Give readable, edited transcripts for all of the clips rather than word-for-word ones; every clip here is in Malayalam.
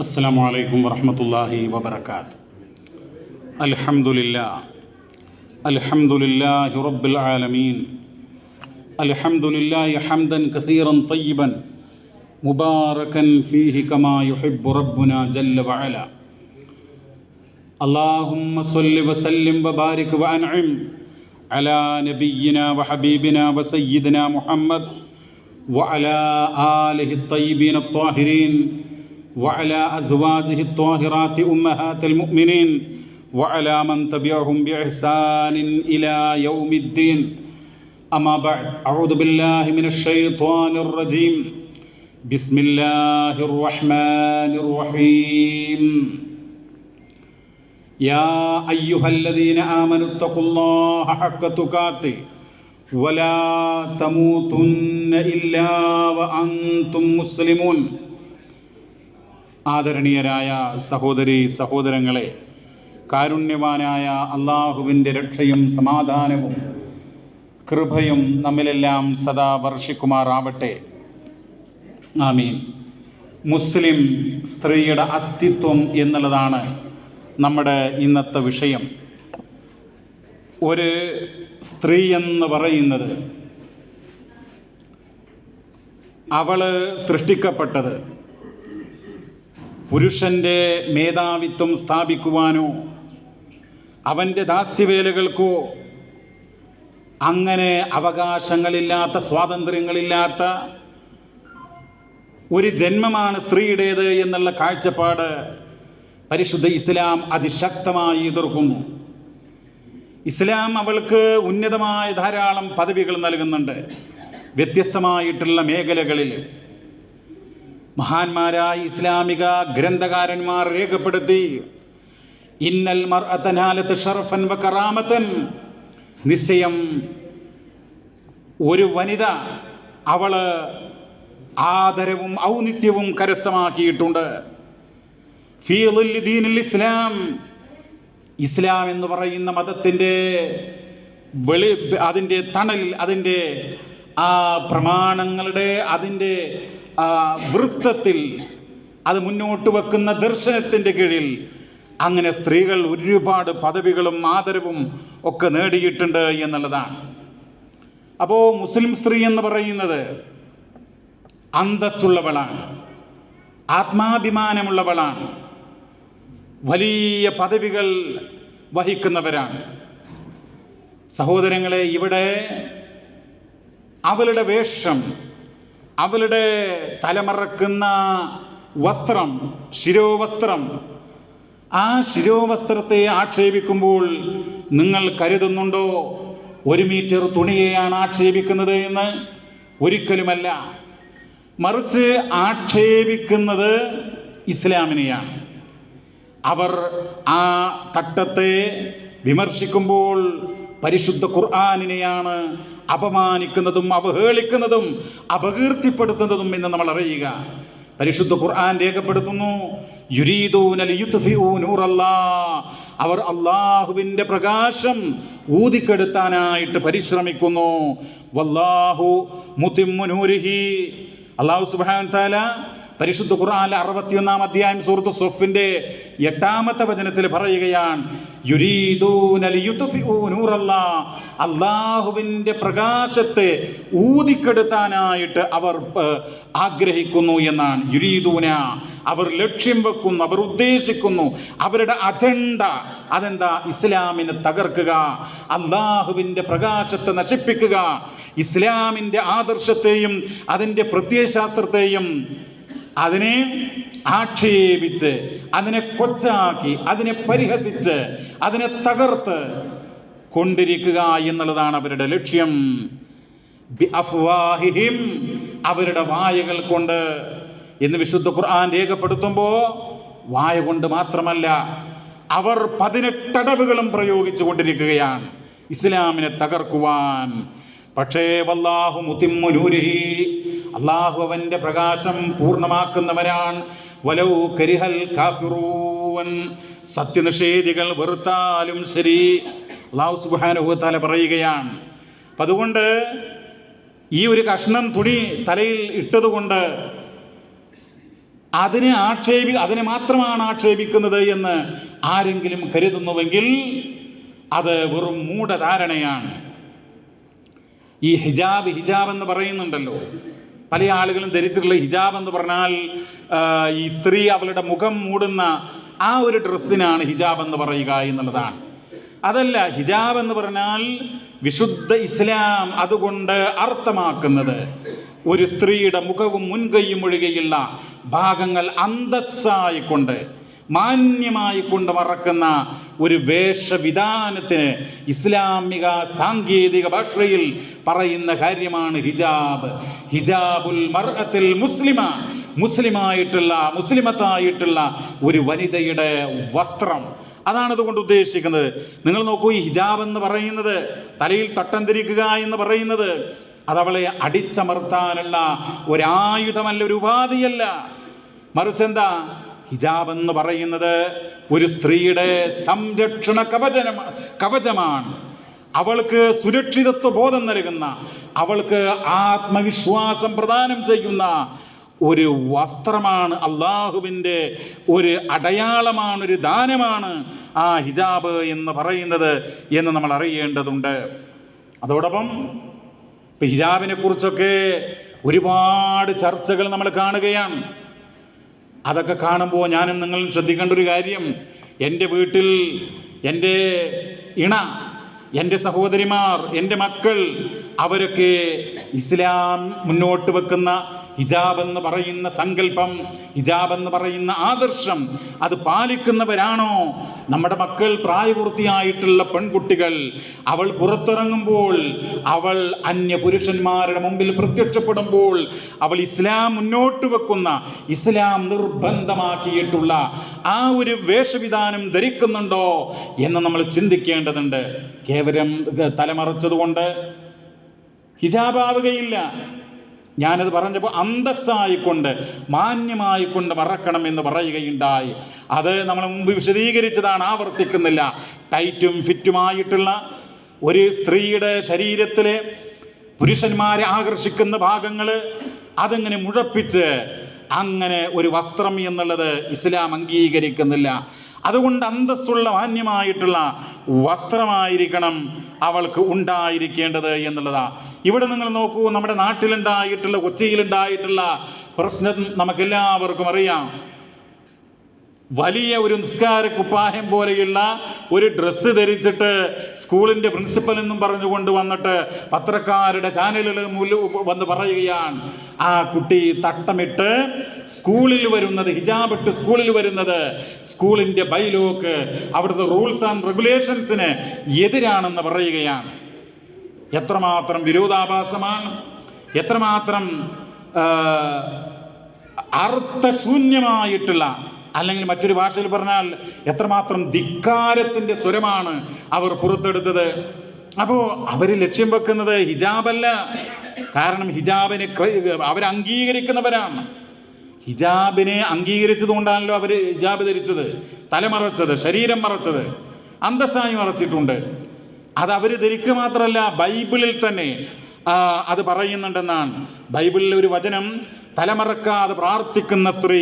അസ്സലാമു അലൈക്കും വറഹ്മത്തുള്ളാഹി വബറകാതുഹു. അൽഹംദുലില്ലാഹി റബ്ബിൽ ആലമീൻ. അൽഹംദുലില്ലാഹി ഹംദൻ കസീറൻ തയ്യിബൻ മുബാറകൻ ഫീഹി കമാ യുഹിബ്ബു റബ്ബുനാ ജല്ല വഅല. അല്ലാഹുമ്മ സ്വല്ലി വസല്ലിം വബാരിക് വഅൻഇം അലാ നബിയ്യിനാ വഹബീബിനാ വസയ്യിദിനാ മുഹമ്മദ് വഅലാ ആലിഹി الطيبين الطاهرين وعلى أزواجه الطاهرات أمهات المؤمنين وعلى من تبعهم بإحسان إلى يوم الدين. أما بعد، أعوذ بالله من الشيطان الرجيم. بسم الله الرحمن الرحيم. يا أيها الذين آمنوا اتقوا الله حق تقاته ولا تموتن إلا وأنتم مسلمون. ആദരണീയരായ സഹോദരീ സഹോദരങ്ങളെ, കാരുണ്യവാനായ അള്ളാഹുവിൻ്റെ രക്ഷയും സമാധാനവും കൃപയും നമ്മിലെല്ലാം സദാ വർഷിക്കുമാറാവട്ടെ. ആമീൻ. മുസ്ലിം സ്ത്രീയുടെ അസ്തിത്വം എന്നുള്ളതാണ് നമ്മുടെ ഇന്നത്തെ വിഷയം. ഒരു സ്ത്രീ എന്ന് പറയുന്നത് അവൾ സൃഷ്ടിക്കപ്പെട്ടത് പുരുഷൻ്റെ മേധാവിത്വം സ്ഥാപിക്കുവാനോ അവൻ്റെ ദാസ്യവേലകൾക്കോ അങ്ങനെ അവകാശങ്ങളില്ലാത്ത, സ്വാതന്ത്ര്യങ്ങളില്ലാത്ത ഒരു ജന്മമാണ് സ്ത്രീയുടേത് എന്നുള്ള കാഴ്ചപ്പാട് പരിശുദ്ധ ഇസ്ലാം അതിശക്തമായി എതിർക്കുന്നു. ഇസ്ലാം അവൾക്ക് ഉന്നതമായ ധാരാളം പദവികൾ നൽകുന്നുണ്ട് വ്യത്യസ്തമായിട്ടുള്ള മേഖലകളിൽ. മഹാന്മാരായ ഇസ്ലാമിക ഗ്രന്ഥകാരന്മാർ രേഖപ്പെടുത്തി, ഇന്നൽ മർഅത നാലത ശറഫൻ വ കറാമതൻ, നിശ്ചയം ഒരു വനിത അവള് ആദരവും ഔന്നിത്യവും കരസ്ഥമാക്കിയിട്ടുണ്ട്. ഫീ ളില്ലി ദീനിൽ ഇസ്ലാം, ഇസ്ലാം എന്ന് പറയുന്ന മതത്തിൻ്റെ അതിൻ്റെ തണലിൽ, അതിൻ്റെ ആ പ്രമാണങ്ങളുടെ അതിൻ്റെ വൃത്തത്തിൽ, അത് മുന്നോട്ട് വെക്കുന്ന ദർശനത്തിൻ്റെ കീഴിൽ അങ്ങനെ സ്ത്രീകൾ ഒരുപാട് പദവികളും ആദരവും ഒക്കെ നേടിയിട്ടുണ്ട് എന്നുള്ളതാണ്. അപ്പോൾ മുസ്ലിം സ്ത്രീ എന്ന് പറയുന്നത് അന്തസ്സുള്ളവളാണ്, ആത്മാഭിമാനമുള്ളവളാണ്, വലിയ പദവികൾ വഹിക്കുന്നവരാണ്. സഹോദരങ്ങളെ, ഇവിടെ അവളുടെ വേഷം, അവളുടെ തലമറക്കുന്ന വസ്ത്രം, ശിരോവസ്ത്രം, ആ ശിരോവസ്ത്രത്തെ ആക്ഷേപിക്കുമ്പോൾ നിങ്ങൾ കരുതുന്നുണ്ടോ 1 മീറ്റർ തുണിയെയാണ് ആക്ഷേപിക്കുന്നത് എന്ന്? ഒരിക്കലുമല്ല. മറിച്ച് ആക്ഷേപിക്കുന്നത് ഇസ്ലാമിനെയാണ്. അവർ ആ തട്ടത്തെ വിമർശിക്കുമ്പോൾ പരിശുദ്ധ ഖുർആനിനെയാണ് അപമാനിക്കുന്നതും അവഹേളിക്കുന്നതും അപകീർത്തിപ്പെടുത്തുന്നതും എന്ന് നമ്മൾ അറിയുക. പരിശുദ്ധ ഖുർആൻ രേഖപ്പെടുത്തുന്നു, യുരീദൂന ലിയുത്ഫിഉ നൂറല്ലാഹ്, അവർ അല്ലാഹുവിൻ്റെ പ്രകാശം ഊതിക്കെടുത്താനായിട്ട് പരിശ്രമിക്കുന്നു. വല്ലാഹു മുതിമ്മു നൂരിഹി, അല്ലാഹു സുബ്ഹാനഹു വ തആല പരിശുദ്ധ ഖുർആനിലെ 61-ാം അധ്യായം സൂറത്ത് സൊഫിൻ്റെ 8-ാമത്തെ വചനത്തിൽ പറയുകയാണ്, യുരീദൂന ലിയുത്ഫിഉ നൂറല്ലാഹ്, അല്ലാഹുവിൻ്റെ പ്രകാശത്തെ ഊതിക്കെടുത്താനായിട്ട് അവർ ആഗ്രഹിക്കുന്നു എന്നാണ്. യുരീദൂന, അവർ ലക്ഷ്യം വെക്കുന്നു, അവർ ഉദ്ദേശിക്കുന്നു, അവരുടെ അജണ്ട അതെന്താ? ഇസ്ലാമിനെ തകർക്കുക, അല്ലാഹുവിൻ്റെ പ്രകാശത്തെ നശിപ്പിക്കുക, ഇസ്ലാമിൻ്റെ ആദർശത്തെയും അതിൻ്റെ പ്രത്യയശാസ്ത്രത്തെയും അതിനെ ആക്ഷേപിച്ച്, അതിനെ കൊച്ചാക്കി, അതിനെ പരിഹസിച്ച്, അതിനെ തകർത്ത് കൊണ്ടിരിക്കുക എന്നുള്ളതാണ് അവരുടെ ലക്ഷ്യം. ബിഅഫ്വാഹിഹിം, അവരുടെ വായകൾ കൊണ്ട് എന്ന് വിശുദ്ധ ഖുർആൻ രേഖപ്പെടുത്തുമ്പോൾ വായ കൊണ്ട് മാത്രമല്ല, അവർ 18 അടവുകളും പ്രയോഗിച്ചു കൊണ്ടിരിക്കുകയാണ് ഇസ്ലാമിനെ തകർക്കുവാൻ. പക്ഷേ വല്ലാഹു മുതിമ്മു നൂരിഹി, അല്ലാഹു അവൻ്റെ പ്രകാശം പൂർണ്ണമാക്കുന്നവനാണ്. വലൗ കരിഹൽ കാഫിറൂൻ, സത്യനിഷേധികൾ വെറുത്താലും ശരി, അല്ലാഹു സുബ്ഹാനഹു വ തആല പറയുകയാണ്. അപ്പം അതുകൊണ്ട് ഈ ഒരു കഷ്ണം തുണി തലയിൽ ഇട്ടതുകൊണ്ട് അതിനെ മാത്രമാണ് ആക്ഷേപിക്കുന്നത് എന്ന് ആരെങ്കിലും കരുതുന്നുവെങ്കിൽ അത് വെറും മൂഢധാരണയാണ്. ഈ ഹിജാബ് എന്ന് പറയുന്നുണ്ടല്ലോ, പല ആളുകളും ധരിച്ചിട്ടുള്ള ഹിജാബ് എന്ന് പറഞ്ഞാൽ ഈ സ്ത്രീ അവളുടെ മുഖം മൂടുന്ന ആ ഒരു ഡ്രസ്സിനാണ് ഹിജാബ് എന്ന് പറയുക എന്നുള്ളതാണ്. അതല്ല, ഹിജാബ് എന്ന് പറഞ്ഞാൽ വിശുദ്ധ ഇസ്ലാം അതുകൊണ്ട് അർത്ഥമാക്കുന്നത് ഒരു സ്ത്രീയുടെ മുഖവും മുൻകൈയും ഒഴികെയുള്ള ഭാഗങ്ങൾ അന്തസ്സായിക്കൊണ്ട് മാന്യമായി കൊണ്ട് മറക്കുന്ന ഒരു വേഷവിധാനത്തിന് ഇസ്ലാമിക സാങ്കേതിക ഭാഷയിൽ പറയുന്ന കാര്യമാണ് ഹിജാബ്. ഹിജാബുൽ മർഅത്തിൽ മുസ്ലിമത്തായിട്ടുള്ള ഒരു വനിതയുടെ വസ്ത്രം. അതാണ് അതുകൊണ്ട് ഉദ്ദേശിക്കുന്നത്. നിങ്ങൾ നോക്കൂ, ഈ ഹിജാബ് എന്ന് പറയുന്നത്, തലയിൽ തട്ടം ധരിക്കുക എന്ന് പറയുന്നത്, അതവളെ അടിച്ചമർത്താനുള്ള ഒരായുധമല്ല, ഒരു ഉപാധിയല്ല. മറിച്ചെന്താ, ഹിജാബ് എന്ന് പറയുന്നത് ഒരു സ്ത്രീയുടെ സംരക്ഷണ കവചമാണ്. അവൾക്ക് സുരക്ഷിതത്വ ബോധം നൽകുന്ന, അവൾക്ക് ആത്മവിശ്വാസം പ്രദാനം ചെയ്യുന്ന ഒരു വസ്ത്രമാണ്, അള്ളാഹുവിൻ്റെ ഒരു അടയാളമാണ്, ഒരു ദാനമാണ് ആ ഹിജാബ് എന്ന് പറയുന്നത് എന്ന് നമ്മൾ അറിയേണ്ടതുണ്ട്. അതോടൊപ്പം ഹിജാബിനെ കുറിച്ചൊക്കെ ഒരുപാട് ചർച്ചകൾ നമ്മൾ കാണുകയാണ്. അതൊക്കെ കാണുമ്പോൾ ഞാനും നിങ്ങളും ശ്രദ്ധിക്കേണ്ട ഒരു കാര്യം, എൻ്റെ വീട്ടിൽ എൻ്റെ ഇണ, എൻ്റെ സഹോദരിമാർ, എൻ്റെ മക്കൾ, അവരൊക്കെ ഇസ്ലാം മുന്നോട്ട് വെക്കുന്ന ഹിജാബ് എന്ന് പറയുന്ന സങ്കല്പം, ഹിജാബ് എന്ന് പറയുന്ന ആദർശം അത് പാലിക്കുന്നവരാണോ? നമ്മുടെ മക്കൾ, പ്രായപൂർത്തിയായിട്ടുള്ള പെൺകുട്ടികൾ, അവൾ പുറത്തിറങ്ങുമ്പോൾ, അവൾ അന്യ പുരുഷന്മാരുടെ മുമ്പിൽ പ്രത്യക്ഷപ്പെടുമ്പോൾ അവൾ ഇസ്ലാം മുന്നോട്ട് വെക്കുന്ന, ഇസ്ലാം നിർബന്ധമാക്കിയിട്ടുള്ള ആ ഒരു വേഷവിധാനം ധരിക്കുന്നുണ്ടോ എന്ന് നമ്മൾ ചിന്തിക്കേണ്ടതുണ്ട്. കേവലം തലമറച്ചതുകൊണ്ട് ഹിജാബാവുകയില്ല. ഞാനത് പറഞ്ഞപ്പോൾ അന്തസ്സായിക്കൊണ്ട് മാന്യമായിക്കൊണ്ട് മറക്കണം എന്ന് പറയുകയുണ്ടായി. അത് നമ്മൾ മുമ്പ് വിശദീകരിച്ചതാണ്, ആവർത്തിക്കുന്നില്ല. ടൈറ്റും ഫിറ്റുമായിട്ടുള്ള ഒരു സ്ത്രീയുടെ ശരീരത്തിലെ പുരുഷന്മാരെ ആകർഷിക്കുന്ന ഭാഗങ്ങൾ അതങ്ങനെ മുഴപ്പിച്ച് അങ്ങനെ ഒരു വസ്ത്രം എന്നുള്ളത് ഇസ്ലാം അംഗീകരിക്കുന്നില്ല. അതുകൊണ്ട് അന്തസ്സുള്ള മാന്യമായിട്ടുള്ള വസ്ത്രമായിരിക്കണം അവൾക്ക് ഉണ്ടായിരിക്കേണ്ടത് എന്നുള്ളതാ. ഇവിടെ നിങ്ങൾ നോക്കൂ, നമ്മുടെ നാട്ടിലുണ്ടായിട്ടുള്ള, കൊച്ചിയിലുണ്ടായിട്ടുള്ള പ്രശ്നം നമുക്കെല്ലാവർക്കും അറിയാം. വലിയ ഒരു നിസ്കാര കുപ്പായം പോലെയുള്ള ഒരു ഡ്രസ്സ് ധരിച്ചിട്ട് സ്കൂളിൻ്റെ പ്രിൻസിപ്പൽ എന്നും പറഞ്ഞുകൊണ്ട് വന്നിട്ട് പത്രക്കാരുടെ ചാനലുകൾ വന്ന് പറയുകയാണ്, ആ കുട്ടി തട്ടമിട്ട് സ്കൂളിൽ വരുന്നത്, ഹിജാബിട്ട് സ്കൂളിൽ വരുന്നത് സ്കൂളിൻ്റെ ബൈലോക്ക്, അവിടുത്തെ റൂൾസ് ആൻഡ് റെഗുലേഷൻസിന് എതിരാണെന്ന് പറയുകയാണ്. എത്രമാത്രം വിരോധാഭാസമാണ്, എത്രമാത്രം അർത്ഥശൂന്യമായിട്ടുള്ള, അല്ലെങ്കിൽ മറ്റൊരു ഭാഷയിൽ പറഞ്ഞാൽ എത്രമാത്രം ധിക്കാരത്തിൻ്റെ സ്വരമാണ് അവർ പുറത്തെടുത്തത്. അപ്പോൾ അവർ ലക്ഷ്യം വെക്കുന്നത് ഹിജാബല്ല. കാരണം ഹിജാബിനെ അവർ അംഗീകരിക്കുന്നവരാണ്. ഹിജാബിനെ അംഗീകരിച്ചത് കൊണ്ടാണല്ലോ അവർ ഹിജാബ് ധരിച്ചത്, തലമറച്ചത്, ശരീരം മറച്ചത്, അന്തസ്സായി മറച്ചിട്ടുണ്ട്. അത് അവർ ധരിക്കുക മാത്രമല്ല, ബൈബിളിൽ തന്നെ അത് പറയുന്നുണ്ടെന്നാണ്. ബൈബിളിലെ ഒരു വചനം, തലമറക്കാതെ പ്രാർത്ഥിക്കുന്ന സ്ത്രീ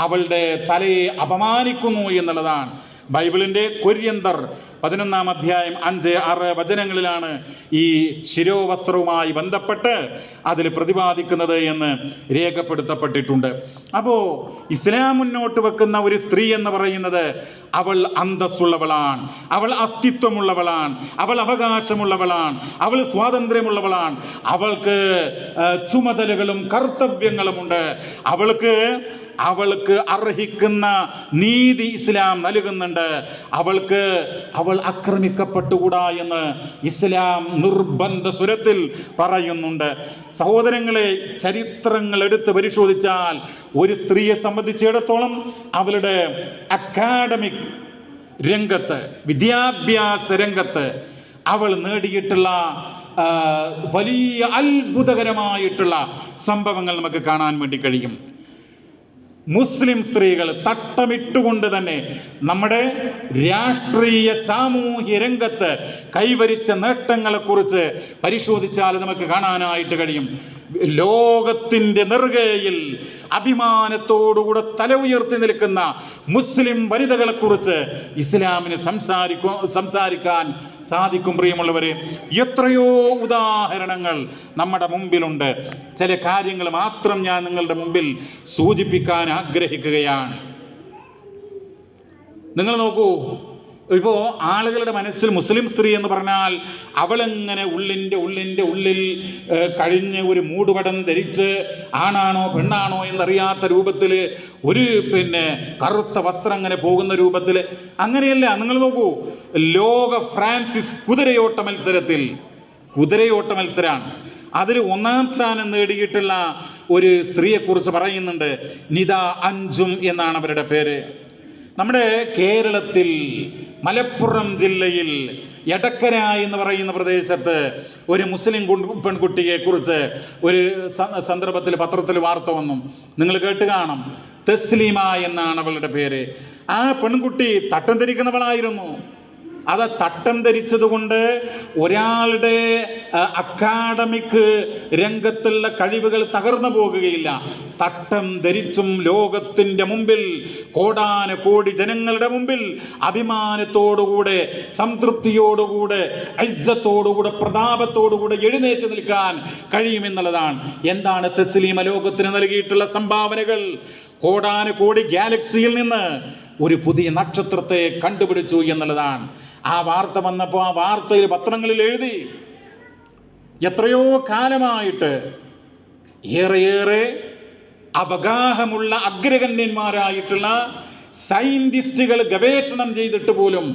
അവളുടെ തലയെ അപമാനിക്കുന്നു എന്നുള്ളതാണ്. ബൈബിളിൻ്റെ കൊരിയന്തർ 11-ാം അധ്യായം 5-6 വചനങ്ങളിലാണ് ഈ ശിരോവസ്ത്രവുമായി ബന്ധപ്പെട്ട് അതിൽ പ്രതിപാദിക്കുന്നത് എന്ന് രേഖപ്പെടുത്തപ്പെട്ടിട്ടുണ്ട്. അപ്പോൾ ഇസ്ലാം മുന്നോട്ട് വെക്കുന്ന ഒരു സ്ത്രീ എന്ന് പറയുന്നത് അവൾ അന്തസ്സുള്ളവളാണ്, അവൾ അസ്തിത്വമുള്ളവളാണ്, അവൾ അവകാശമുള്ളവളാണ്, അവൾ സ്വാതന്ത്ര്യമുള്ളവളാണ്, അവൾക്ക് ചുമതലകളും കർത്തവ്യങ്ങളുമുണ്ട്, അവൾക്ക് അർഹിക്കുന്ന നീതി ഇസ്ലാം നൽകുന്നുണ്ട്, അവൾ ആക്രമിക്കപ്പെട്ടുകൂടാ എന്ന് ഇസ്ലാം നിർബന്ധ സ്വരത്തിൽ പറയുന്നുണ്ട്. സഹോദരങ്ങളെ, ചരിത്രങ്ങൾ എടുത്ത് പരിശോധിച്ചാൽ ഒരു സ്ത്രീയെ സംബന്ധിച്ചിടത്തോളം അവളുടെ അക്കാഡമിക് രംഗത്ത്, വിദ്യാഭ്യാസ രംഗത്ത് അവൾ നേടിയിട്ടുള്ള വലിയ അത്ഭുതകരമായിട്ടുള്ള സംഭവങ്ങൾ നമുക്ക് കാണാൻ വേണ്ടി കഴിയും. മുസ്ലിം സ്ത്രീകൾ തട്ടമിട്ടുകൊണ്ട് തന്നെ നമ്മുടെ രാഷ്ട്രീയ സാമൂഹ്യ രംഗത്ത് കൈവരിച്ച നേട്ടങ്ങളെക്കുറിച്ച് പരിശോധിച്ചാൽ നമുക്ക് കാണാനായിട്ട് കഴിയും. ലോകത്തിൻ്റെ നെറുകയിൽ അഭിമാനത്തോടുകൂടെ തല ഉയർത്തി നിൽക്കുന്ന മുസ്ലിം വനിതകളെക്കുറിച്ച് ഇസ്ലാമിന് സംസാരിക്കാൻ സാധിക്കും. പ്രിയമുള്ളവരെ, എത്രയോ ഉദാഹരണങ്ങൾ നമ്മുടെ മുമ്പിലുണ്ട്. ചില കാര്യങ്ങൾ മാത്രം ഞാൻ നിങ്ങളുടെ മുമ്പിൽ സൂചിപ്പിക്കാൻ ആഗ്രഹിക്കുകയാണ്. നിങ്ങൾ നോക്കൂ, ഇപ്പോൾ ആളുകളുടെ മനസ്സിൽ മുസ്ലിം സ്ത്രീ എന്ന് പറഞ്ഞാൽ അവളെങ്ങനെ ഉള്ളിൻ്റെ ഉള്ളിൽ കഴിഞ്ഞ് ഒരു മൂടുപടം ധരിച്ച് ആണാണോ പെണ്ണാണോ എന്നറിയാത്ത രൂപത്തിൽ ഒരു കറുത്ത വസ്ത്രം അങ്ങനെ പോകുന്ന രൂപത്തിൽ, അങ്ങനെയല്ല. നിങ്ങൾ നോക്കൂ, ലോക ഫ്രാൻസിസ് കുതിരയോട്ട മത്സരമാണ്. അതിൽ 1ാം സ്ഥാനം നേടിയിട്ടുള്ള ഒരു സ്ത്രീയെക്കുറിച്ച് പറയുന്നുണ്ട്. നിദ അഞ്ചും എന്നാണ് അവരുടെ പേര്. നമ്മുടെ കേരളത്തിൽ മലപ്പുറം ജില്ലയിൽ എടക്കര എന്ന് പറയുന്ന പ്രദേശത്ത് ഒരു മുസ്ലിം പെൺകുട്ടിയെക്കുറിച്ച് ഒരു സന്ദർഭത്തിൽ പത്രത്തിൽ വാർത്ത വന്നു. നിങ്ങൾ കേട്ട് കാണും. തസ്ലീമ എന്നാണ് അവളുടെ പേര്. ആ പെൺകുട്ടി തട്ടം ധരിക്കുന്നവളായിരുന്നു. അത് തട്ടം ധരിച്ചതുകൊണ്ട് ഒരാളുടെ അക്കാഡമിക് രംഗത്തുള്ള കഴിവുകൾ തകർന്നു പോകുകയില്ല. തട്ടം ധരിച്ചും ലോകത്തിൻ്റെ മുമ്പിൽ, കോടാനുകോടി ജനങ്ങളുടെ മുമ്പിൽ അഭിമാനത്തോടുകൂടെ, സംതൃപ്തിയോടുകൂടെ, ഇസ്സത്തോടുകൂടെ, പ്രതാപത്തോടുകൂടെ എഴുന്നേറ്റ് നിൽക്കാൻ കഴിയുമെന്നുള്ളതാണ്. എന്താണ് തസ്ലീമ ലോകത്തിന് നൽകിയിട്ടുള്ള സംഭാവനകൾ? കോടാനുകോടി ഗാലക്സിയിൽ നിന്ന് ഒരു പുതിയ നക്ഷത്രത്തെ കണ്ടുപിടിച്ചു എന്നുള്ളതാണ്. ആ വാർത്ത വന്നപ്പോൾ ആ വാർത്തയിൽ പത്രങ്ങളിൽ എഴുതി, എത്രയോ കാലമായിട്ട് ഏറെയേറെ അവഗാഹമുള്ള അഗ്രഗണ്യന്മാരായിട്ടുള്ള സയന്റിസ്റ്റുകൾ ഗവേഷണം ചെയ്തിട്ട് പോലും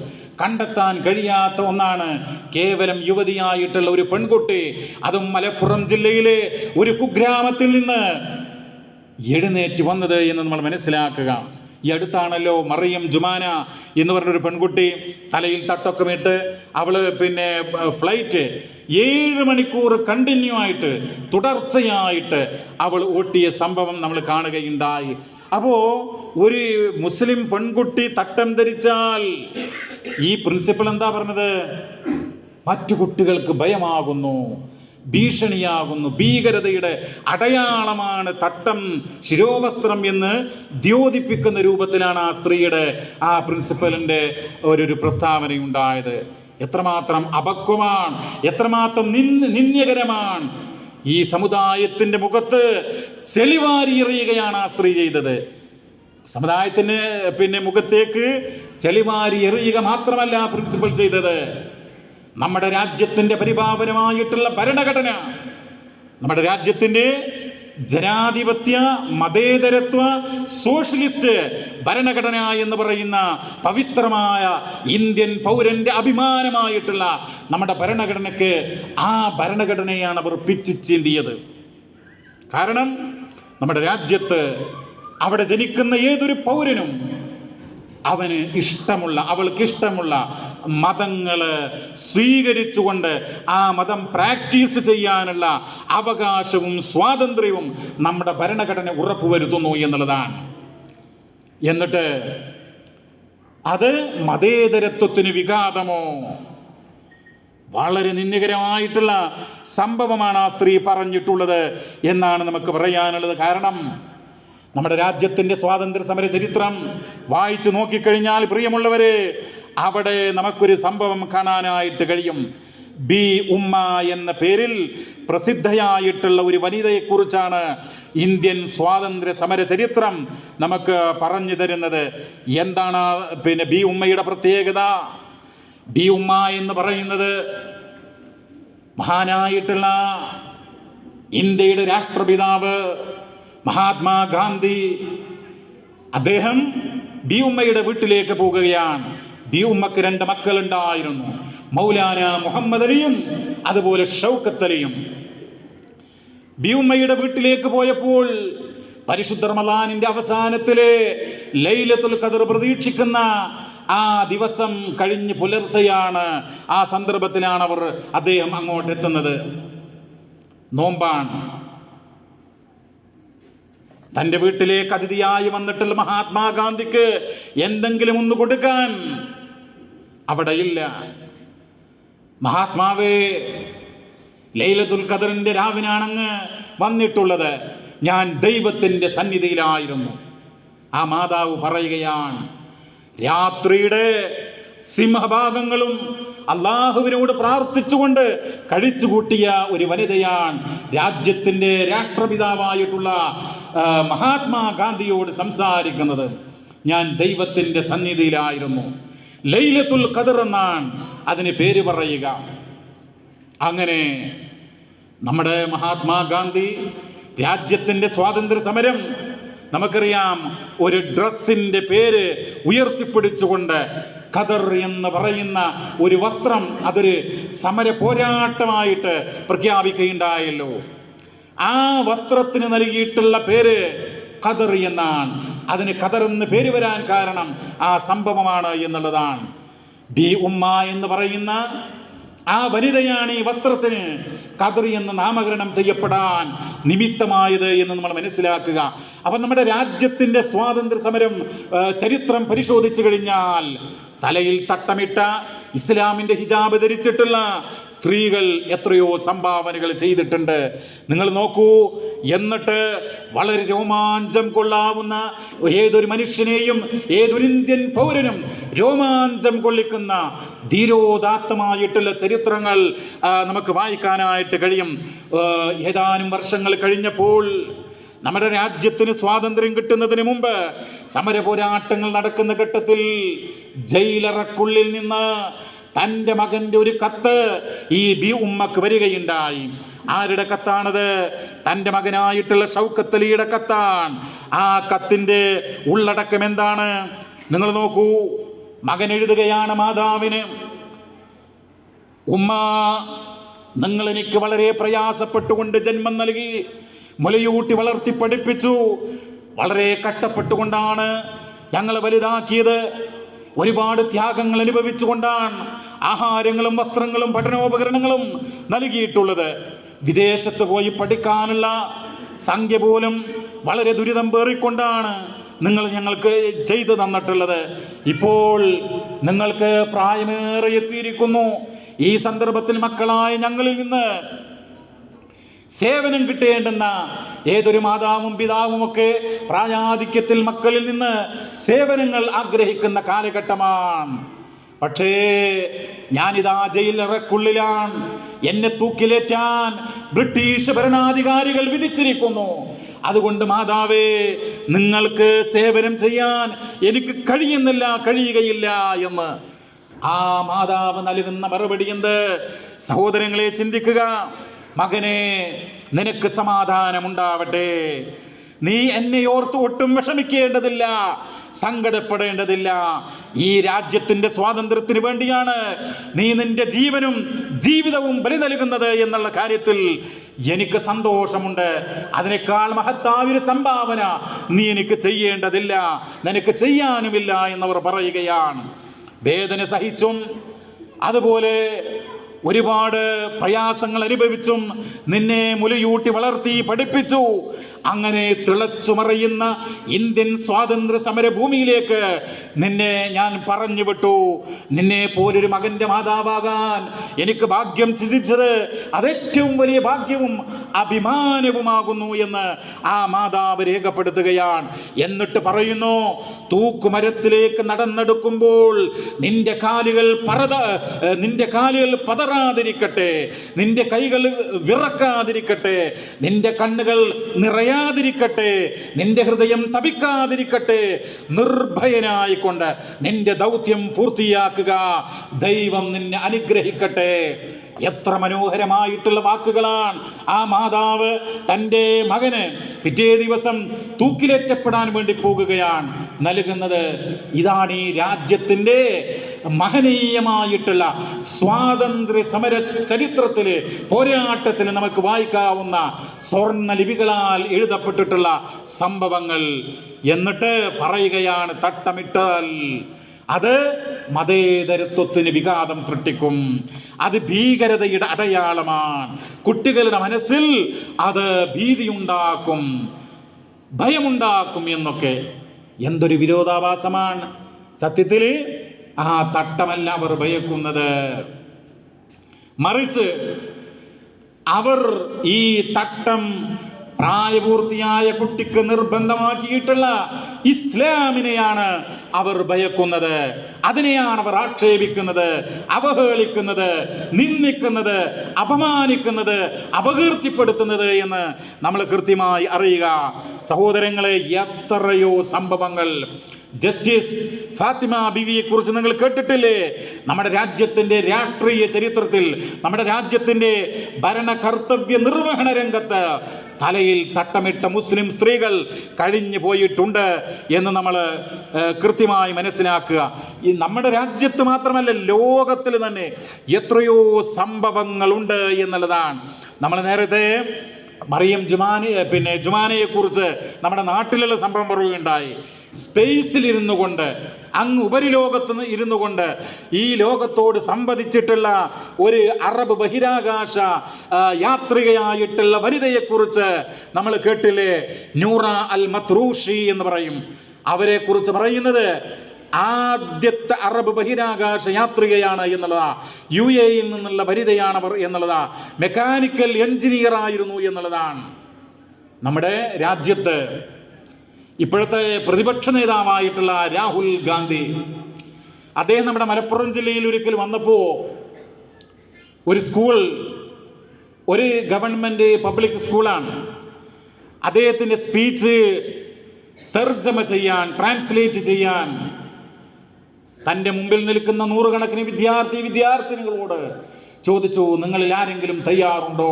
കണ്ടെത്താൻ കഴിയാത്ത ഒന്നാണ് കേവലം യുവതിയായിട്ടുള്ള ഒരു പെൺകുട്ടി, അതും മലപ്പുറം ജില്ലയിലെ ഒരു കുഗ്രാമത്തിൽ നിന്ന് എഴുന്നേറ്റ് വന്നത് എന്ന് നമ്മൾ മനസ്സിലാക്കുക. ഈ അടുത്താണല്ലോ മറിയം ജുമാന എന്ന് പറഞ്ഞൊരു പെൺകുട്ടി തലയിൽ തട്ടൊക്കെ ഇട്ട് അവൾ ഫ്ലൈറ്റ് 7 മണിക്കൂർ കണ്ടിന്യൂ ആയിട്ട് തുടർച്ചയായിട്ട് അവൾ ഓട്ടിയ സംഭവം നമ്മൾ കാണുകയുണ്ടായി. അപ്പോൾ ഒരു മുസ്ലിം പെൺകുട്ടി തട്ടം ധരിച്ചാൽ ഈ പ്രിൻസിപ്പൽ എന്താ പറഞ്ഞത്? മറ്റു കുട്ടികൾക്ക് ഭയമാകുന്നു, ഭീഷണിയാകുന്നു, ഭീകരതയുടെ അടയാളമാണ് തട്ടം, ശിരോവസ്ത്രം എന്ന് ദ്യോതിപ്പിക്കുന്ന രൂപത്തിലാണ് ആ സ്ത്രീയുടെ, ആ പ്രിൻസിപ്പലിൻ്റെ ഒരു പ്രസ്താവനയുണ്ടായത്. എത്രമാത്രം അപക്വമാണ്, എത്രമാത്രം നിന്ദ്യകരമാണ്. ഈ സമുദായത്തിൻ്റെ മുഖത്ത് ചെളിവാരി എറിയുകയാണ് ആ സ്ത്രീ ചെയ്തത്. സമുദായത്തിന് മുഖത്തേക്ക് ചെളിവാരി എറിയുക മാത്രമല്ല പ്രിൻസിപ്പൽ ചെയ്തത്, നമ്മുടെ രാജ്യത്തിൻ്റെ പരിപാവനമായിട്ടുള്ള ഭരണഘടന, നമ്മുടെ രാജ്യത്തിൻ്റെ ജനാധിപത്യ, മതേതരത്വ, സോഷ്യലിസ്റ്റ് ഭരണഘടന എന്ന് പറയുന്ന പവിത്രമായ ഇന്ത്യൻ പൗരന്റെ അഭിമാനമായിട്ടുള്ള നമ്മുടെ ഭരണഘടനയ്ക്ക്, ആ ഭരണഘടനയാണ് അവർ പിച്ചിച്ചീന്തിയത്. കാരണം നമ്മുടെ രാജ്യത്ത് അവിടെ ജനിക്കുന്ന ഏതൊരു പൗരനും അവന് ഇഷ്ടമുള്ള, അവൾക്ക് ഇഷ്ടമുള്ള മതങ്ങൾ സ്വീകരിച്ചുകൊണ്ട് ആ മതം പ്രാക്ടീസ് ചെയ്യാനുള്ള അവകാശവും സ്വാതന്ത്ര്യവും നമ്മുടെ ഭരണഘടന ഉറപ്പുവരുത്തുന്നു എന്നുള്ളതാണ്. എന്നിട്ട് അത് മതേതരത്വത്തിന് വിഘാതമോ? വളരെ നിന്ദകരമായിട്ടുള്ള സംഭവമാണ് ആ സ്ത്രീ പറഞ്ഞിട്ടുള്ളത് എന്നാണ് നമുക്ക് പറയാനുള്ളത്. കാരണം നമ്മുടെ രാജ്യത്തിൻ്റെ സ്വാതന്ത്ര്യ സമര ചരിത്രം വായിച്ചു നോക്കിക്കഴിഞ്ഞാൽ പ്രിയമുള്ളവരെ, അവിടെ നമുക്കൊരു സംഭവം കാണാനായിട്ട് കഴിയും. ബി ഉമ്മ എന്ന പേരിൽ പ്രസിദ്ധയായിട്ടുള്ള ഒരു വനിതയെക്കുറിച്ചാണ് ഇന്ത്യൻ സ്വാതന്ത്ര്യ സമര ചരിത്രം നമുക്ക് പറഞ്ഞു തരുന്നത്. എന്താണ് ബി ഉമ്മയുടെ പ്രത്യേകത? ബി ഉമ്മ എന്ന് പറയുന്നത് മഹാനായിട്ടുള്ള ഇന്ത്യയുടെ രാഷ്ട്രപിതാവ് മഹാത്മാഗാന്ധി, അദ്ദേഹം ബി ഉമ്മയുടെ വീട്ടിലേക്ക് പോകുകയാണ്. ബി ഉമ്മക്ക് 2 മക്കളുണ്ടായിരുന്നു, മൗലാന മുഹമ്മദ് അലിയും അതുപോലെ ഷൗക്കത്ത് അലിയും. ബി ഉമ്മയുടെ വീട്ടിലേക്ക് പോയപ്പോൾ പരിശുദ്ധ റമളാനിന്റെ അവസാനത്തിലെ ലൈലത്തുൽ ഖദർ പ്രതീക്ഷിക്കുന്ന ആ ദിവസം കഴിഞ്ഞ് പുലർച്ചെയാണ്. ആ സന്ദർഭത്തിലാണ് അദ്ദേഹം അങ്ങോട്ട് എത്തുന്നത്. നോമ്പാണ്. തൻ്റെ വീട്ടിലേക്ക് അതിഥിയായി വന്നിട്ടുള്ള മഹാത്മാഗാന്ധിക്ക് എന്തെങ്കിലും ഒന്ന് കൊടുക്കാൻ അവിടെയില്ല. മഹാത്മാവേ, ലൈലത്തുൽ ഖദറിന്റെ രാവിനാണങ്ങ് വന്നിട്ടുള്ളത്. ഞാൻ ദൈവത്തിൻ്റെ സന്നിധിയിലായിരുന്നു. ആ മാതാവ് പറയുകയാണ്, രാത്രിയുടെ സിംഹഭാഗങ്ങളും അള്ളാഹുവിനോട് പ്രാർത്ഥിച്ചുകൊണ്ട് കഴിച്ചുകൂട്ടിയ ഒരു വനിതയാണ് രാജ്യത്തിൻ്റെ രാഷ്ട്രപിതാവായിട്ടുള്ള മഹാത്മാഗാന്ധിയോട് സംസാരിക്കുന്നത്. ഞാൻ ദൈവത്തിൻ്റെ സന്നിധിയിലായിരുന്നു. ലൈലത്തുൽ ഖദർ എന്നാണ് അതിന് പേര് പറയുക. അങ്ങനെ നമ്മുടെ മഹാത്മാഗാന്ധി രാജ്യത്തിൻ്റെ സ്വാതന്ത്ര്യ സമരം, നമുക്കറിയാം, ഒരു ഡ്രസ്സിൻ്റെ പേര് ഉയർത്തിപ്പിടിച്ചുകൊണ്ട് ഖദർ എന്ന് പറയുന്ന ഒരു വസ്ത്രം അതൊരു സമര പോരാട്ടമായിട്ട് പ്രഖ്യാപിക്കുകയുണ്ടായല്ലോ. ആ വസ്ത്രത്തിന് നൽകിയിട്ടുള്ള പേര് ഖദർ എന്നാണ്. അതിന് ഖദർ എന്ന് പേര് വരാൻ കാരണം ആ സംഭവമാണ് എന്നുള്ളതാണ്. ബി ഉമ്മ എന്ന് പറയുന്ന ആ വനിതയാണ് ഈ വസ്ത്രത്തിന് ഖദർ എന്ന് നാമകരണം ചെയ്യപ്പെടാൻ നിമിത്തമായത് എന്ന് നമ്മൾ മനസ്സിലാക്കുക. അപ്പം നമ്മുടെ രാജ്യത്തിൻ്റെ സ്വാതന്ത്ര്യ സമരം ചരിത്രം പരിശോധിച്ചു കഴിഞ്ഞാൽ തലയിൽ തട്ടമിട്ട ഇസ്ലാമിൻ്റെ ഹിജാബ് ധരിച്ചിട്ടുള്ള സ്ത്രീകൾ എത്രയോ സംഭാവനകൾ ചെയ്തിട്ടുണ്ട്. നിങ്ങൾ നോക്കൂ. എന്നിട്ട് വളരെ രോമാഞ്ചം കൊള്ളാവുന്ന, ഏതൊരു മനുഷ്യനെയും ഏതൊരു ഇന്ത്യൻ പൗരനും രോമാഞ്ചം കൊള്ളിക്കുന്ന ധീരോദാത്തമായിട്ടുള്ള ചരിത്രങ്ങൾ നമുക്ക് വായിക്കാനായിട്ട് കഴിയും. ഏതാനും വർഷങ്ങൾ കഴിഞ്ഞപ്പോൾ നമ്മുടെ രാജ്യത്തിന് സ്വാതന്ത്ര്യം കിട്ടുന്നതിന് മുമ്പ് സമര പോരാട്ടങ്ങൾ നടക്കുന്ന ഘട്ടത്തിൽ ജയിലറക്കുള്ളിൽ നിന്ന് തൻ്റെ മകൻ്റെ ഒരു കത്ത് ഈ ബി ഉമ്മക്ക് വരികയുണ്ടായി. ആരുടെ കത്താണത്? തൻ്റെ മകനായിട്ടുള്ള ഷൗക്കത്ത് അലിയുടെ കത്താണ്. ആ കത്തിൻ്റെ ഉള്ളടക്കം എന്താണ്? നിങ്ങൾ നോക്കൂ. മകൻ എഴുതുകയാണ് മാതാവിന്, ഉമ്മ, നിങ്ങൾ എനിക്ക് വളരെ പ്രയാസപ്പെട്ടുകൊണ്ട് ജന്മം നൽകി, മുലയൂട്ടി വളർത്തി പഠിപ്പിച്ചു. വളരെ കഷ്ടപ്പെട്ടുകൊണ്ടാണ് ഞങ്ങൾ വലുതാക്കിയത്. ഒരുപാട് ത്യാഗങ്ങൾ അനുഭവിച്ചുകൊണ്ടാണ് ആഹാരങ്ങളും വസ്ത്രങ്ങളും പഠനോപകരണങ്ങളും നൽകിയിട്ടുള്ളത്. വിദേശത്ത് പോയി പഠിക്കാനുള്ള സംഖ്യ പോലും വളരെ ദുരിതം പേറിക്കൊണ്ടാണ് നിങ്ങൾ ഞങ്ങൾക്ക് ചെയ്തു തന്നിട്ടുള്ളത്. ഇപ്പോൾ നിങ്ങൾക്ക് പ്രായമേറെ എത്തിയിരിക്കുന്നു. ഈ സന്ദർഭത്തിൽ മക്കളായ ഞങ്ങളിൽ നിന്ന് സേവനം കിട്ടേണ്ടുന്ന ഏതൊരു മാതാവും പിതാവുമൊക്കെ പ്രായാധിക്യത്തിൽ മക്കളിൽ നിന്ന് സേവനങ്ങൾ ആഗ്രഹിക്കുന്ന കാലഘട്ടമാണ്. പക്ഷേ ഞാനിതാ ജയിലറക്കുള്ളിലാണ്. എന്നെ തൂക്കിലേറ്റാൻ ബ്രിട്ടീഷ് ഭരണാധികാരികൾ വിധിച്ചിരിക്കുന്നു. അതുകൊണ്ട് മാതാവേ, നിങ്ങൾക്ക് സേവനം ചെയ്യാൻ എനിക്ക് കഴിയുകയില്ല എന്ന് ആ മാതാവ് നൽകുന്ന മറുപടി എന്ത്? സഹോദരങ്ങളെ, ചിന്തിക്കുക. മകനെ, നിനക്ക് സമാധാനമുണ്ടാവട്ടെ. നീ എന്നെ ഓർത്ത് ഒട്ടും വിഷമിക്കേണ്ടതില്ല, സങ്കടപ്പെടേണ്ടതില്ല. ഈ രാജ്യത്തിൻ്റെ സ്വാതന്ത്ര്യത്തിന് വേണ്ടിയാണ് നീ നിന്റെ ജീവനും ജീവിതവും ബലി നൽകുന്നത് എന്നുള്ള കാര്യത്തിൽ എനിക്ക് സന്തോഷമുണ്ട്. അതിനേക്കാൾ മഹത്തായൊരു സംഭാവന നീ എനിക്ക് ചെയ്യേണ്ടതില്ല, നിനക്ക് ചെയ്യാനുമില്ല എന്നവർ പറയുകയാണ്. വേദന സഹിച്ചും അതുപോലെ ഒരുപാട് പ്രയാസങ്ങൾ അനുഭവിച്ചും നിന്നെ മുലയൂട്ടി വളർത്തി പഠിപ്പിച്ചു. അങ്ങനെ തിളച്ചു മറയുന്ന ഇന്ത്യൻ സ്വാതന്ത്ര്യ സമര ഭൂമിയിലേക്ക് നിന്നെ ഞാൻ പറഞ്ഞു വിട്ടു. നിന്നെ പോലൊരു മകൻ്റെ മാതാവാകാൻ എനിക്ക് ഭാഗ്യം സിദ്ധിച്ചത് അതേറ്റവും വലിയ ഭാഗ്യവും അഭിമാനവുമാകുന്നു എന്ന് ആ മാതാവ് രേഖപ്പെടുത്തുകയാണ്. എന്നിട്ട് പറയുന്നു, തൂക്കുമരത്തിലേക്ക് നടന്നെടുക്കുമ്പോൾ നിന്റെ കാലുകൾ പതറാതിരിക്കട്ടെ, നിന്റെ കൈകൾ വിറക്കാതിരിക്കട്ടെ, നിന്റെ കണ്ണുകൾ നിറയാതിരിക്കട്ടെ, നിന്റെ ഹൃദയം തപിക്കാതിരിക്കട്ടെ. നിർഭയനായിക്കൊണ്ട് നിന്റെ ദൗത്യം പൂർത്തിയാക്കുക. ദൈവം നിന്നെ അനുഗ്രഹിക്കട്ടെ. എത്ര മനോഹരമായിട്ടുള്ള വാക്കുകളാണ് ആ മാതാവ് തൻ്റെ മകന് പിറ്റേ ദിവസം തൂക്കിലേറ്റപ്പെടാൻ വേണ്ടി പോകുകയാണ് നൽകുന്നത്. ഇതാണ് ഈ രാജ്യത്തിൻ്റെ മഹനീയമായിട്ടുള്ള സ്വാതന്ത്ര്യ സമര ചരിത്രത്തിൽ, പോരാട്ടത്തിൽ നമുക്ക് വായിക്കാവുന്ന സ്വർണ്ണ ലിപികളാൽ എഴുതപ്പെട്ടിട്ടുള്ള സംഭവങ്ങൾ. എന്നിട്ട് പറയുകയാണ്, തട്ടമിട്ടാൽ അത് മതേതരത്വത്തിന് വിഘാതം സൃഷ്ടിക്കും, അത് ഭീകരതയുടെ അടയാളമാണ്. കുട്ടികളുടെ മനസ്സിൽ അത് ഭീതിയുണ്ടാക്കും, ഭയമുണ്ടാക്കും എന്നൊക്കെ. എന്തൊരു വിരോധാഭാസമാണ് സത്യത്തിൽ. ആ തട്ടമല്ല അവർ ഭയക്കുന്നത്, മറിച്ച് അവർ ഈ തട്ടം പ്രായപൂർത്തിയായ കുട്ടിക്ക് നിർബന്ധമാക്കിയിട്ടുള്ള ഇസ്ലാമിനെയാണ് അവർ ഭയക്കുന്നത്, അതിനെയാണ് അവർ ആക്ഷേപിക്കുന്നത്, അവഹേളിക്കുന്നത്, നിന്ദിക്കുന്നത്, അപമാനിക്കുന്നത്, അപകീർത്തിപ്പെടുത്തുന്നത് എന്ന് നമ്മൾ കൃത്യമായി അറിയുക. സഹോദരങ്ങളെ, എത്രയോ സംഭവങ്ങൾ. ജസ്റ്റിസ് ഫാത്തിമ ബീവിയെ കുറിച്ച് നിങ്ങൾ കേട്ടിട്ടില്ലേ? നമ്മുടെ രാജ്യത്തിൻ്റെ രാഷ്ട്രീയ ചരിത്രത്തിൽ, നമ്മുടെ രാജ്യത്തിൻ്റെ ഭരണ കർത്തവ്യ നിർവഹണ രംഗത്ത് തലയിൽ തട്ടമിട്ട മുസ്ലിം സ്ത്രീകൾ കഴിഞ്ഞു പോയിട്ടുണ്ട് എന്ന് നമ്മൾ കൃത്യമായി മനസ്സിലാക്കുക. ഈ നമ്മുടെ രാജ്യത്ത് മാത്രമല്ല, ലോകത്തിൽ തന്നെ എത്രയോ സംഭവങ്ങളുണ്ട് എന്നുള്ളതാണ്. നമ്മൾ നേരത്തെ മറിയം ജുമാനയെ കുറിച്ച് നമ്മുടെ നാട്ടിലുള്ള സംഭവം പറയുകയുണ്ടായി. സ്പേസിൽ ഇരുന്നു കൊണ്ട്, അങ്ങ് ഉപരിലോകത്ത് ഇരുന്നു കൊണ്ട് ഈ ലോകത്തോട് സംവദിച്ചിട്ടുള്ള ഒരു അറബ് ബഹിരാകാശ യാത്രികയായിട്ടുള്ള വനിതയെക്കുറിച്ച് നമ്മൾ കേട്ടില്ലേ? നൂറ അൽ മത്രൂഷി എന്ന് പറയും. അവരെ കുറിച്ച് പറയുന്നത് ആദ്യത്തെ അറബ് ബഹിരാകാശ യാത്രികയാണ് എന്നുള്ളതാ. UAE നിന്നുള്ള വനിതയാണവർ എന്നുള്ളതാ. മെക്കാനിക്കൽ എഞ്ചിനീയർ ആയിരുന്നു എന്നുള്ളതാണ്. നമ്മുടെ രാജ്യത്ത് ഇപ്പോഴത്തെ പ്രതിപക്ഷ നേതാവായിട്ടുള്ള രാഹുൽ ഗാന്ധി, അദ്ദേഹം നമ്മുടെ മലപ്പുറം ജില്ലയിൽ ഒരിക്കൽ വന്നപ്പോൾ ഒരു സ്കൂൾ, ഒരു ഗവൺമെൻറ് പബ്ലിക് സ്കൂളാണ്, അദ്ദേഹത്തിൻ്റെ സ്പീച്ച് തർജ്ജമ ചെയ്യാൻ, ട്രാൻസ്ലേറ്റ് ചെയ്യാൻ തൻ്റെ മുമ്പിൽ നിൽക്കുന്ന നൂറുകണക്കിന് വിദ്യാർത്ഥിനികളോട് ചോദിച്ചു, നിങ്ങളിൽ ആരെങ്കിലും തയ്യാറുണ്ടോ?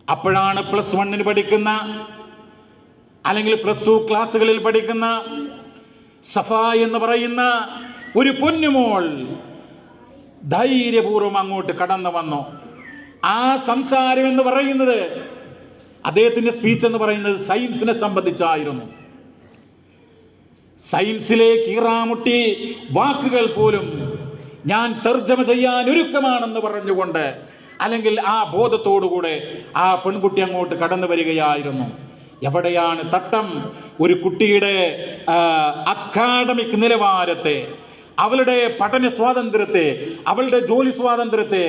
അപ്പോഴാണ് +1 പഠിക്കുന്ന അല്ലെങ്കിൽ +2 ക്ലാസ്സുകളിൽ പഠിക്കുന്ന സഫ എന്ന് പറയുന്ന ഒരു പൊന്നുമോൾ ധൈര്യപൂർവ്വം അങ്ങോട്ട് കടന്നു വന്നു. ആ സംസാരം എന്ന് പറയുന്നത്, അദ്ദേഹത്തിൻ്റെ സ്പീച്ച് എന്ന് പറയുന്നത് സയൻസിനെ സംബന്ധിച്ചായിരുന്നു. സയൻസിലെ കീറാമുട്ടി വാക്കുകൾ പോലും ഞാൻ തർജ്ജമ ചെയ്യാൻ ഒരുക്കമാണെന്ന് പറഞ്ഞുകൊണ്ട്, അല്ലെങ്കിൽ ആ ബോധത്തോടുകൂടെ ആ പെൺകുട്ടി അങ്ങോട്ട് കടന്നു വരികയായിരുന്നു. എവിടെയാണ് തട്ടം? ഒരു കുട്ടിയുടെ അക്കാഡമിക് നിലവാരത്തെ, അവളുടെ പഠന സ്വാതന്ത്ര്യത്തെ, അവളുടെ ജോലി സ്വാതന്ത്ര്യത്തെ,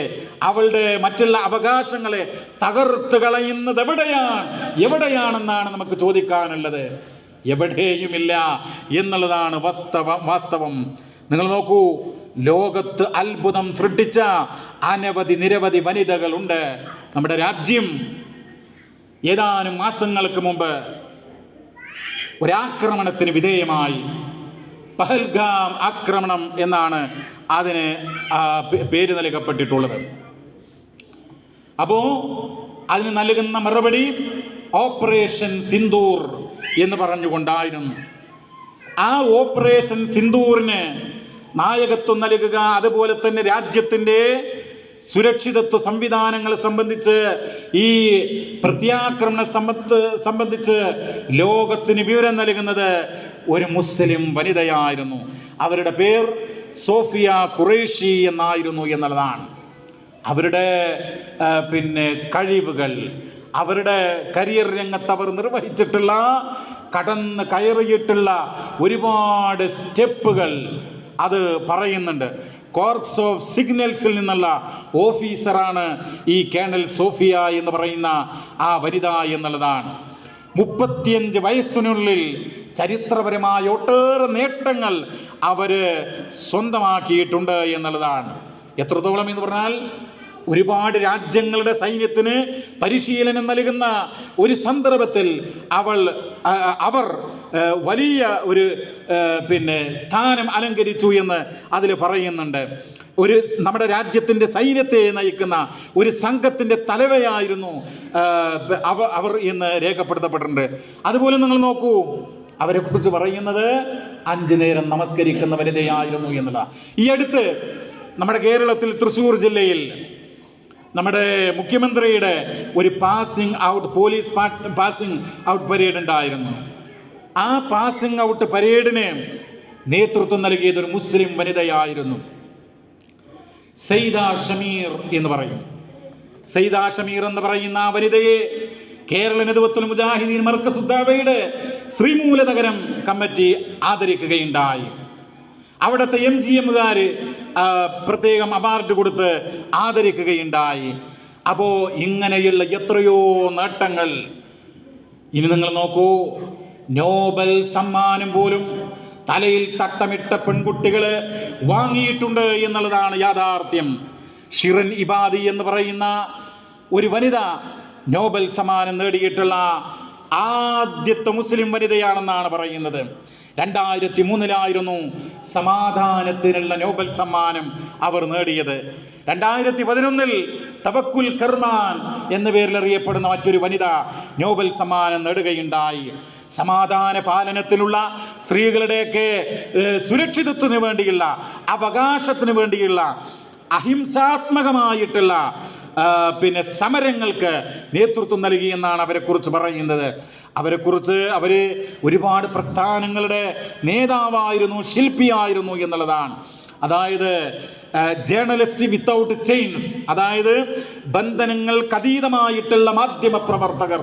അവളുടെ മറ്റുള്ള അവകാശങ്ങളെ തകർത്ത് കളയുന്നത് എവിടെയാണെന്നാണ് നമുക്ക് ചോദിക്കാനുള്ളത്. എവിടെയുമില്ല എന്നുള്ളതാണ് വാസ്തവം. നിങ്ങൾ നോക്കൂ, ലോകത്ത് അത്ഭുതം സൃഷ്ടിച്ച നിരവധി വനിതകളുണ്ട്. നമ്മുടെ രാജ്യം ഏതാനും മാസങ്ങൾക്ക് മുമ്പ് ഒരാക്രമണത്തിന് വിധേയമായി. പഹൽഗാം ആക്രമണം എന്നാണ് അതിന് പേര് നൽകപ്പെട്ടിട്ടുള്ളത്. അപ്പോൾ അതിന് നൽകുന്ന മറുപടി ഓപ്പറേഷൻ സിന്ദൂർ എന്ന് പറഞ്ഞുകൊണ്ടായിരുന്നു. ആ ഓപ്പറേഷൻ സിന്ദൂറിന് നായകത്വം നൽകുക, അതുപോലെ തന്നെ രാജ്യത്തിൻ്റെ സുരക്ഷിതത്വ സംവിധാനങ്ങളെ സംബന്ധിച്ച്, ഈ പ്രത്യാക്രമണ സംബന്ധിച്ച് ലോകത്തിന് വിവരം നൽകുന്നത് ഒരു മുസ്ലിം വനിതയായിരുന്നു. അവരുടെ പേർ സോഫിയ ഖുറൈഷി എന്നായിരുന്നു എന്നുള്ളതാണ്. അവരുടെ കഴിവുകൾ, അവരുടെ കരിയർ രംഗത്ത് അവർ നിർവഹിച്ചിട്ടുള്ള, കടന്ന് കയറിയിട്ടുള്ള ഒരുപാട് സ്റ്റെപ്പുകൾ അത് പറയുന്നുണ്ട്. കോർപ്സ് ഓഫ് സിഗ്നൽസിൽ നിന്നുള്ള ഓഫീസറാണ് ഈ കേണൽ സോഫിയ എന്ന് പറയുന്ന ആ വനിത എന്നുള്ളതാണ്. 35 വയസ്സിനുള്ളിൽ ചരിത്രപരമായ ഒട്ടേറെ നേട്ടങ്ങൾ അവർ സ്വന്തമാക്കിയിട്ടുണ്ട് എന്നുള്ളതാണ്. എത്രത്തോളം എന്ന് പറഞ്ഞാൽ, ഒരുപാട് രാജ്യങ്ങളുടെ സൈന്യത്തിന് പരിശീലനം നൽകുന്ന ഒരു സന്ദർഭത്തിൽ അവർ വലിയ ഒരു സ്ഥാനം അലങ്കരിച്ചു എന്ന് അതിൽ പറയുന്നുണ്ട്. നമ്മുടെ രാജ്യത്തിൻ്റെ സൈന്യത്തെ നയിക്കുന്ന ഒരു സംഘത്തിൻ്റെ തലവയായിരുന്നു അവർ എന്ന് രേഖപ്പെടുത്തപ്പെട്ടിട്ടുണ്ട്. അതുപോലെ നിങ്ങൾ നോക്കൂ, അവരെ കുറിച്ച് പറയുന്നത് 5 നേരം നമസ്കരിക്കുന്ന വനിതയായിരുന്നു എന്നുള്ള. ഈ അടുത്ത് നമ്മുടെ കേരളത്തിൽ തൃശ്ശൂർ ജില്ലയിൽ നമ്മുടെ മുഖ്യമന്ത്രിയുടെ ഒരു പോലീസ് പാസിംഗ് ഔട്ട് പരേഡ് ഉണ്ടായിരുന്നു. ആ പാസിംഗ് ഔട്ട് പരേഡിന് നേതൃത്വം നൽകിയത് ഒരു മുസ്ലിം വനിതയായിരുന്നു. സയ്യിദ ഷമീർ എന്ന് പറയും. സയ്യിദ ഷമീർ എന്ന് പറയുന്ന ആ വനിതയെ കേരള നേതൃത്വത്തിൽ മുജാഹിദീൻ മർക്കസ് ഉദ്ദാവയുടെ ശ്രീമൂലനഗരം കമ്മിറ്റി ആദരിക്കുകയുണ്ടായി. അവിടുത്തെ MGMകാർ പ്രത്യേകം അവാർഡ് കൊടുത്ത് ആദരിക്കുകയുണ്ടായി. അപ്പോൾ ഇങ്ങനെയുള്ള എത്രയോ നേട്ടങ്ങൾ. ഇനി നിങ്ങൾ നോക്കൂ, നോബൽ സമ്മാനം പോലും തലയിൽ തട്ടമിട്ട പെൺകുട്ടികൾ വാങ്ങിയിട്ടുണ്ട് എന്നുള്ളതാണ് യാഥാർത്ഥ്യം. ഷിറിൻ ഇബാദി എന്ന് പറയുന്ന ഒരു വനിത നോബൽ സമ്മാനം നേടിയിട്ടുള്ള ആദ്യത്തെ മുസ്ലിം വനിതയാണെന്നാണ് പറയുന്നത്. 2003 സമാധാനത്തിനുള്ള നോബൽ സമ്മാനം അവർ നേടിയത്. 2011 തവക്കുൽ കർമാൻ എന്ന പേരിൽ അറിയപ്പെടുന്ന മറ്റൊരു വനിത നോബൽ സമ്മാനം നേടുകയുണ്ടായി. സമാധാന പാലനത്തിലുള്ള സ്ത്രീകളുടെയൊക്കെ സുരക്ഷിതത്വത്തിന് വേണ്ടിയുള്ള, അവകാശത്തിന് വേണ്ടിയുള്ള അഹിംസാത്മകമായിട്ടുള്ള സമരങ്ങൾക്ക് നേതൃത്വം നൽകി എന്നാണ് അവരെക്കുറിച്ച് പറയുന്നത്. അവർ ഒരുപാട് പ്രസ്ഥാനങ്ങളുടെ നേതാവായിരുന്നു, ശില്പിയായിരുന്നു എന്നുള്ളതാണ്. അതായത് ജേർണലിസ്റ്റ് വിത്തൗട്ട് ചെയിൻസ്, അതായത് ബന്ധനങ്ങൾക്ക് അതീതമായിട്ടുള്ള മാധ്യമ പ്രവർത്തകർ,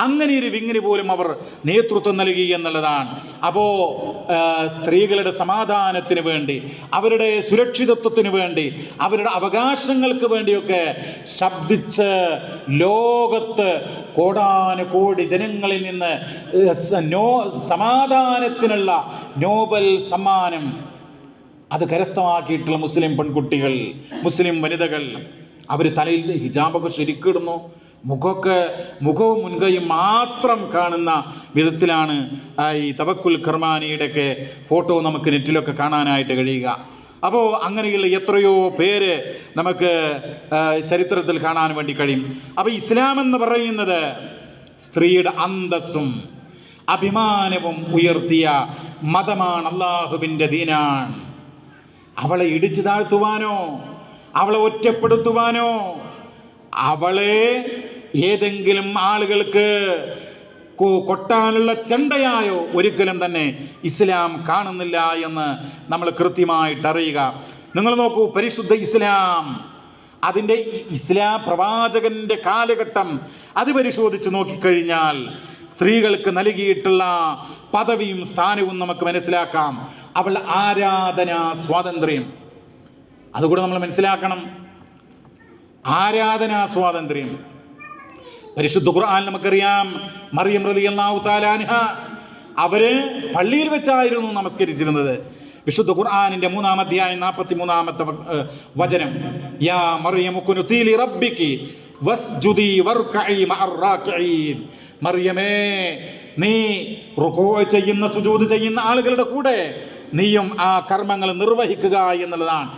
അങ്ങനെ ഒരു വിങ്ങിന് പോലും അവർ നേതൃത്വം നൽകി എന്നുള്ളതാണ്. അപ്പോൾ സ്ത്രീകളുടെ സമാധാനത്തിന് വേണ്ടി, അവരുടെ സുരക്ഷിതത്വത്തിന് വേണ്ടി, അവരുടെ അവകാശങ്ങൾക്ക് വേണ്ടിയൊക്കെ ശബ്ദിച്ച് ലോകത്ത് കോടാനുകോടി ജനങ്ങളിൽ നിന്ന് സമാധാനത്തിനുള്ള നോബൽ സമ്മാനം അത് കരസ്ഥമാക്കിയിട്ടുള്ള മുസ്ലിം പെൺകുട്ടികൾ, മുസ്ലിം വനിതകൾ, അവർ തലയിൽ ഹിജാബൊക്കെ ശരിക്കിടുന്നു. മുഖവും മുൻകൈയും മാത്രം കാണുന്ന വിധത്തിലാണ് ഈ തവക്കുൽ കർമാനിയുടെയൊക്കെ ഫോട്ടോ നമുക്ക് നെറ്റിലൊക്കെ കാണാനായിട്ട് കഴിയുക. അപ്പോൾ അങ്ങനെയുള്ള എത്രയോ പേര് നമുക്ക് ചരിത്രത്തിൽ കാണാൻ വേണ്ടി കഴിയും. അപ്പോൾ ഇസ്ലാം എന്ന് പറയുന്നത് സ്ത്രീയുടെ അന്തസ്സും അഭിമാനവും ഉയർത്തിയ മതമാണ്, അള്ളാഹുവിൻ്റെ ദീനാണ്. അവളെ ഇടിച്ചു താഴ്ത്തുവാനോ, അവളെ ഒറ്റപ്പെടുത്തുവാനോ, അവളെ ഏതെങ്കിലും ആളുകൾക്ക് കൊട്ടാനുള്ള ചെണ്ടയായോ ഒരിക്കലും തന്നെ ഇസ്ലാം കാണുന്നില്ല എന്ന് നമ്മൾ കൃത്യമായിട്ട് അറിയുക. നിങ്ങൾ നോക്കൂ, പരിശുദ്ധ ഇസ്ലാം, അതിൻ്റെ ഇസ്ലാം പ്രവാചകന്റെ കാലഘട്ടം അത് പരിശോധിച്ച് നോക്കിക്കഴിഞ്ഞാൽ സ്ത്രീകൾക്ക് നൽകിയിട്ടുള്ള പദവിയും സ്ഥാനവും നമുക്ക് മനസ്സിലാക്കാം. അവളുടെ ആരാധനാ സ്വാതന്ത്ര്യം അതുകൂടെ നമ്മൾ മനസ്സിലാക്കണം. ആരാധനാ സ്വാതന്ത്ര്യം പരിശുദ്ധ ഖുർആൻ നമുക്കറിയാം. മറിയം റളിയല്ലാഹു തആല അൻഹ അവര് പള്ളിയിൽ വെച്ചായിരുന്നു നമസ്കരിച്ചിരുന്നത്. വിശുദ്ധ ഖുർആനിന്റെ 3-ാം അധ്യായം 43-ാമത്തെ വചനം, യാ മറിയം ഖുനുതി ലിറബ്ബികി വസ്ജുദി വർകഇ മഅർ റാകിഈൻ. മറിയമേ, നീ റുകൂ ചെയ്യുന്ന, സുജൂദ് ചെയ്യുന്ന ആളുകളുടെ കൂടെ നീയും ആ കർമ്മങ്ങൾ നിർവഹിക്കുക എന്നുള്ളതാണ്.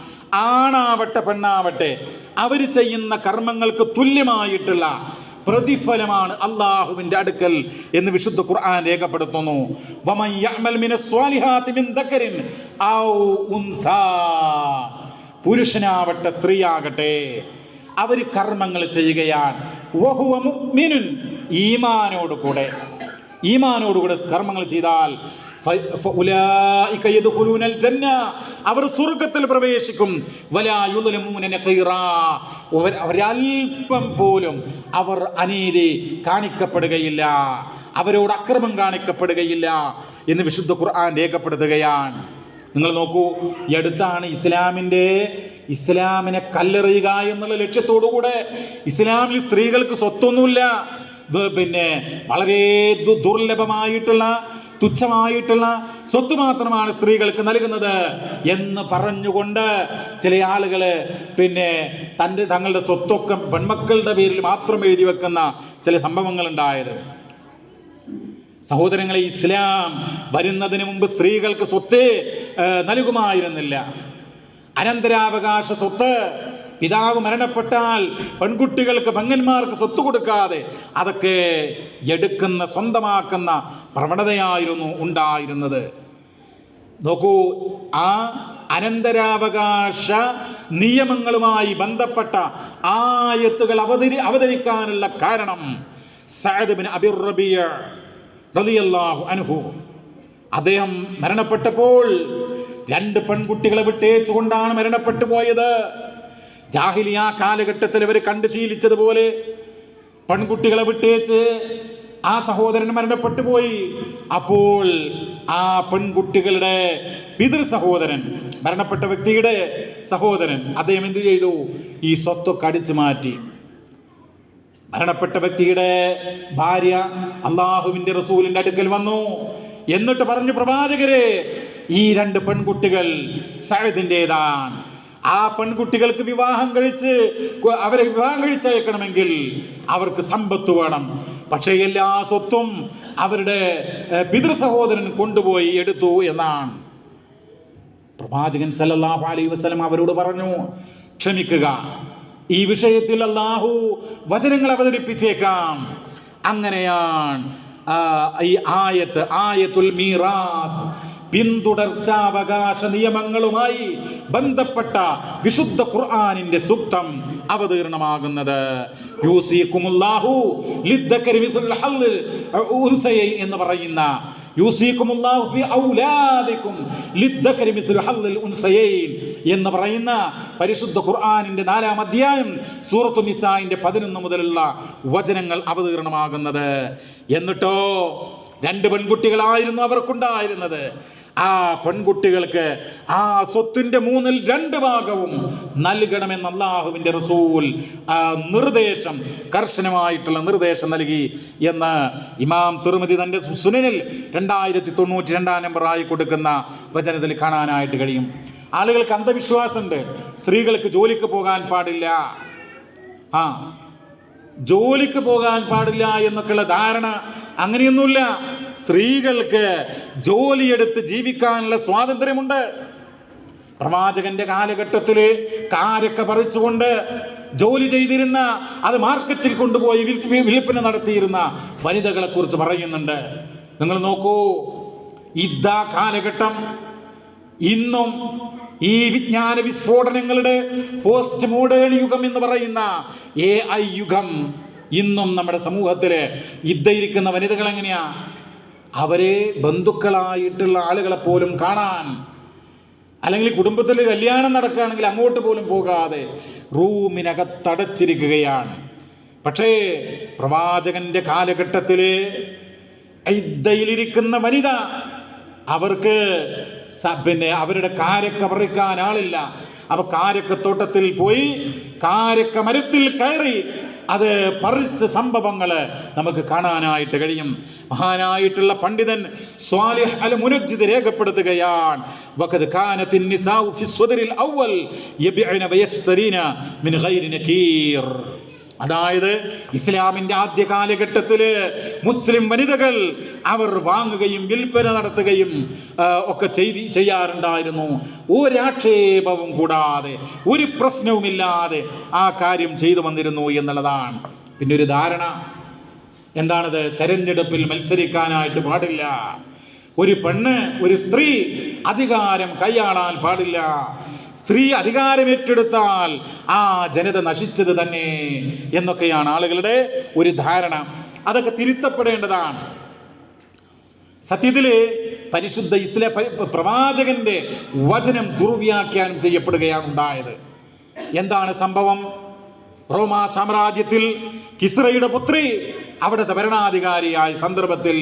ആണാവട്ടെ പെണ്ണാവട്ടെ അവർ ചെയ്യുന്ന കർമ്മങ്ങൾക്ക് തുല്യമായിട്ടുള്ള പ്രതിഫലമാണ് അള്ളാഹുവിൻ്റെ അടുക്കൽ എന്ന് വിശുദ്ധ ഖുർആൻ രേഖപ്പെടുത്തുന്നു. വമൻ യഅമൽ മിനസ് സ്വാലിഹാത്തി മിൻ ദക്കറിൻ ഔ ഉൻസാ, പുരുഷനാവട്ടെ സ്ത്രീയാകട്ടെ അവർ കർമ്മങ്ങൾ ചെയ്യുകയാണ്. വഹുവ മുഅ്മിനുൻ, ഈമാനോടുകൂടെ കർമ്മങ്ങൾ ചെയ്താൽ ഫഉലൈക യദ്ഖുലൂനൽ ജന്ന, അവർ സ്വർഗ്ഗത്തിൽ പ്രവേശിക്കും. വലാ യുദ്ലമൂന നഖീറാ, ഒരൽപ്പം പോലും അവർ അനീതി കാണിക്കപ്പെടുകയില്ല, അവരോട് അക്രമം കാണിക്കപ്പെടുകയില്ല എന്ന് വിശുദ്ധ ഖുർആൻ രേഖപ്പെടുത്തുകയാണ്. നിങ്ങൾ നോക്കൂ, ഈ അടുത്താണ് ഇസ്ലാമിനെ കല്ലെറിയുക എന്നുള്ള ലക്ഷ്യത്തോടുകൂടെ ഇസ്ലാമിൽ സ്ത്രീകൾക്ക് സ്വത്തൊന്നുമില്ല, വളരെ ദുർലഭമായിട്ടുള്ള തുച്ഛമായിട്ടുള്ള സ്വത്ത് മാത്രമാണ് സ്ത്രീകൾക്ക് നൽകുന്നത് എന്ന് പറഞ്ഞുകൊണ്ട് ചില ആളുകൾ തങ്ങളുടെ സ്വത്തൊക്കെ പെൺമക്കളുടെ പേരിൽ മാത്രം എഴുതി വെക്കുന്ന ചില സംഭവങ്ങൾ ഉണ്ടായത്. സഹോദരങ്ങളെ, ഇസ്ലാം വരുന്നതിന് മുമ്പ് സ്ത്രീകൾക്ക് സ്വത്ത് നൽകുമായിരുന്നില്ല. അനന്തരാവകാശ സ്വത്ത്, പിതാവ് മരണപ്പെട്ടാൽ പെൺകുട്ടികൾക്ക് പെങ്ങന്മാർക്ക് സ്വത്ത് കൊടുക്കാതെ അതൊക്കെ എടുക്കുന്ന, സ്വന്തമാക്കുന്ന പ്രവണതയായിരുന്നു ഉണ്ടായിരുന്നത്. നോക്കൂ, ആ അനന്തരാവകാശ നിയമങ്ങളുമായി ബന്ധപ്പെട്ട ആയത്തുകൾ അവതരിക്കാനുള്ള കാരണം സഅദ് ബിൻ അബി റബീഅ റളിയല്ലാഹു അൻഹു, അദ്ദേഹം മരണപ്പെട്ടപ്പോൾ 2 പെൺകുട്ടികളെ വിട്ടേച്ചുകൊണ്ടാണ് മരണപ്പെട്ടു പോയത്. ജാഹിലിയ കാലഘട്ടത്തിൽ ഇവർ കണ്ടു ശീലിച്ചതുപോലെ പെൺകുട്ടികളെ വിട്ടേച്ച് ആ സഹോദരൻ മരണപ്പെട്ടു പോയി. അപ്പോൾ ആ പെൺകുട്ടികളുടെ പിതൃ സഹോദരൻ, മരണപ്പെട്ട വ്യക്തിയുടെ സഹോദരൻ, അദ്ദേഹം എന്ത് ചെയ്തു? ഈ സ്വത്തൊക്കെ അടിച്ചു മാറ്റി. മരണപ്പെട്ട വ്യക്തിയുടെ ഭാര്യ അള്ളാഹുവിന്റെ റസൂലിന്റെ അടുക്കൽ വന്നു. എന്നിട്ട് പറഞ്ഞു, പ്രവാചകരെ, ഈ 2 പെൺകുട്ടികൾ സഅദിന്റേതാണ്. ആ പെൺകുട്ടികൾക്ക് അവരെ വിവാഹം കഴിച്ചയക്കണമെങ്കിൽ അവർക്ക് സമ്പത്ത് വേണം. പക്ഷേ എല്ലാ സ്വത്തും അവരുടെ പിതൃ സഹോദരൻ കൊണ്ടുപോയി എടുത്തു എന്നാണ്. പ്രവാചകൻ സല്ലല്ലാഹു അലൈഹി വസല്ലം അവരോട് പറഞ്ഞു, ക്ഷമിക്കുക, ഈ വിഷയത്തിൽ അല്ലാഹു വചനങ്ങൾ അവതരിപ്പിച്ചേക്കാം. അങ്ങനെയാണ് ഈ ആയത്തുൽ മീറാസ്, പിന്തുടർച്ചാവകാശ നിയമങ്ങളുമായി ബന്ധപ്പെട്ട വിശുദ്ധ ഖുർആനിന്റെ സൂക്തം അവതീർണമാകുന്നത്. യൂസിക്കുമുല്ലാഹു ലിദ്ദക്കരി മിസ്ലുൽ ഹള്ളിൽ ഉൻസയൈൻ എന്ന് പറയുന്ന, യൂസിക്കുമുല്ലാഹു ഫി ഔലാദിക്കും ലിദ്ദക്കരി മിസ്ലുൽ ഹള്ളിൽ ഉൻസയൈൻ എന്ന് പറയുന്ന പരിശുദ്ധ ഖുർആനിന്റെ 4-ാം അധ്യായം സൂറത്തുൻ നിസാഇന്റെ 11 മുതലുള്ള വചനങ്ങൾ അവതീർണമാകുന്നത്. എന്നിട്ടോ 2 പെൺകുട്ടികളായിരുന്നു അവർക്കുണ്ടായിരുന്നത്. ആ പെൺകുട്ടികൾക്ക് ആ സ്വത്തിന്റെ 2/3 ഭാഗവും നൽകണമെന്ന് അല്ലാഹുവിന്റെ റസൂൽ കർശനമായിട്ടുള്ള നിർദ്ദേശം നൽകി എന്ന് ഇമാം തിർമിദി തന്റെ സുനനിൽ 2092 നമ്പറായി കൊടുക്കുന്ന വചനത്തിൽ കാണാനായിട്ട് കഴിയും. ആളുകൾക്ക് അന്ധവിശ്വാസമുണ്ട്, സ്ത്രീകൾക്ക് ജോലിക്ക് പോകാൻ പാടില്ല, ജോലിക്ക് പോകാൻ പാടില്ല എന്നൊക്കെയുള്ള ധാരണ അങ്ങനെയൊന്നുമില്ല. സ്ത്രീകൾക്ക് ജോലിയെടുത്ത് ജീവിക്കാനുള്ള സ്വാതന്ത്ര്യമുണ്ട്. പ്രവാചകന്റെ കാലഘട്ടത്തിൽ കാരക്ക പറിച്ചുകൊണ്ട് ജോലി ചെയ്തിരുന്ന, അത് മാർക്കറ്റിൽ കൊണ്ടുപോയി വിൽപ്പന നടത്തിയിരുന്ന വനിതകളെ കുറിച്ച് പറയുന്നുണ്ട്. നിങ്ങൾ നോക്കൂ, ഇതാ കാലഘട്ടം ഇന്നും ഈ വിജ്ഞാന വിസ്ഫോടനങ്ങളുടെ പോസ്റ്റ് മോഡേൺ യുഗം എന്ന് പറയുന്ന AI യുഗം ഇന്നും നമ്മുടെ സമൂഹത്തില് ഇരിക്കുന്ന വനിതകൾ എങ്ങനെയാ? അവരെ ബന്ധുക്കളായിട്ടുള്ള ആളുകളെ പോലും കാണാൻ, അല്ലെങ്കിൽ കുടുംബത്തിൽ കല്യാണം നടക്കുകയാണെങ്കിൽ അങ്ങോട്ട് പോലും പോകാതെ റൂമിനകത്തടച്ചിരിക്കുകയാണ്. പക്ഷേ പ്രവാചകന്റെ കാലഘട്ടത്തില് ഇദ്ദയിലിരിക്കുന്ന വനിത, അവർക്ക് അവരുടെ കാരക്ക പറിക്കാൻ ആളില്ല. അപ്പൊ കാരക്കത്തോട്ടത്തിൽ പോയി കാരക്ക മരത്തിൽ കയറി അത് പറിച്ച സംഭവങ്ങള് നമുക്ക് കാണാനായിട്ട് കഴിയും. മഹാനായിട്ടുള്ള പണ്ഡിതൻ സ്വാലിഹ് അൽ മുനജ്ജിദ് രേഖപ്പെടുത്തുകയാണ്, വഖദ് കാനത്തിൻ നിസാഉ ഫി സ്വദരിൽ അവ്വൽ യബിഅന വയസ്തരീന മിൻ ഗൈരി നകീർ. അതായത് ഇസ്ലാമിന്റെ ആദ്യ കാലഘട്ടത്തില് മുസ്ലിം വനിതകൾ അവർ വാങ്ങുകയും വിൽപ്പന നടത്തുകയും ഒക്കെ ചെയ്യാറുണ്ടായിരുന്നു. ഒരാക്ഷേപവും കൂടാതെ, ഒരു പ്രശ്നവുമില്ലാതെ ആ കാര്യം ചെയ്തു വന്നിരുന്നു എന്നുള്ളതാണ്. പിന്നെ ഒരു ധാരണ എന്താണത്? തെരഞ്ഞെടുപ്പിൽ മത്സരിക്കാനായിട്ട് പാടില്ല, ഒരു പെണ്ണ്, ഒരു സ്ത്രീ അധികാരം കൈയാളാൻ പാടില്ല, സ്ത്രീ അധികാരം ഏറ്റെടുത്താൽ ആ ജനത നശിച്ചത് തന്നെ എന്നൊക്കെയാണ് ആളുകളുടെ ഒരു ധാരണ. അതൊക്കെ തിരുത്തപ്പെടേണ്ടതാണ്. സത്യത്തില് പരിശുദ്ധ പ്രവാചകന്റെ വചനം ദുർവ്യാഖ്യാനം ചെയ്യപ്പെടുകയാണ് ഉണ്ടായത്. എന്താണ് സംഭവം? റോമാ സാമ്രാജ്യത്തിൽ കിസ്രയുടെ പുത്രി അവിടുത്തെ ഭരണാധികാരിയായ സന്ദർഭത്തിൽ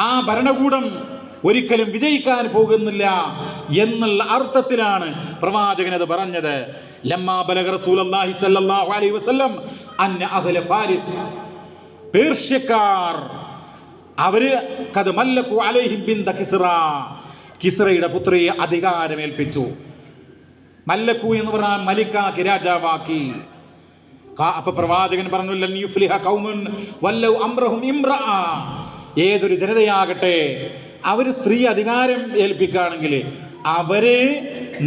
ആ ഭരണകൂടം ഒരിക്കലും വിജയിക്കാൻ പോകുന്നില്ല എന്നുള്ള അർത്ഥത്തിലാണ് പ്രവാചകൻ അത് പറഞ്ഞത്. ലമ്മാ ബലഗ റസൂലുള്ളാഹി സ്വല്ലല്ലാഹു അലൈഹി വസല്ലം അന്ന അഹ്ല ഫാരിസ്, പേർഷ്യക്കാർ അവര് ഖദ് മല്ലകു അലൈഹിം ബിന്ത കിസ്റ, കിസ്റയുടെ പുത്രിയെ അധികാരമേൽപ്പിച്ചു. മല്ലകു എന്ന് പറഞ്ഞാൽ മലിക്കാക്കി, രാജാവാക്കി. അപ്പൊ പ്രവാചകൻ പറഞ്ഞു, ലൻ യുഫ്ലിഹ ഖൗമുൻ വല്ലൗ അംറഹും ഇംറഅ, ഏതൊരു ജനതയാകട്ടെ അവർ സ്ത്രീ അധികാരം ഏൽപ്പിക്കുകയാണെങ്കിൽ അവരെ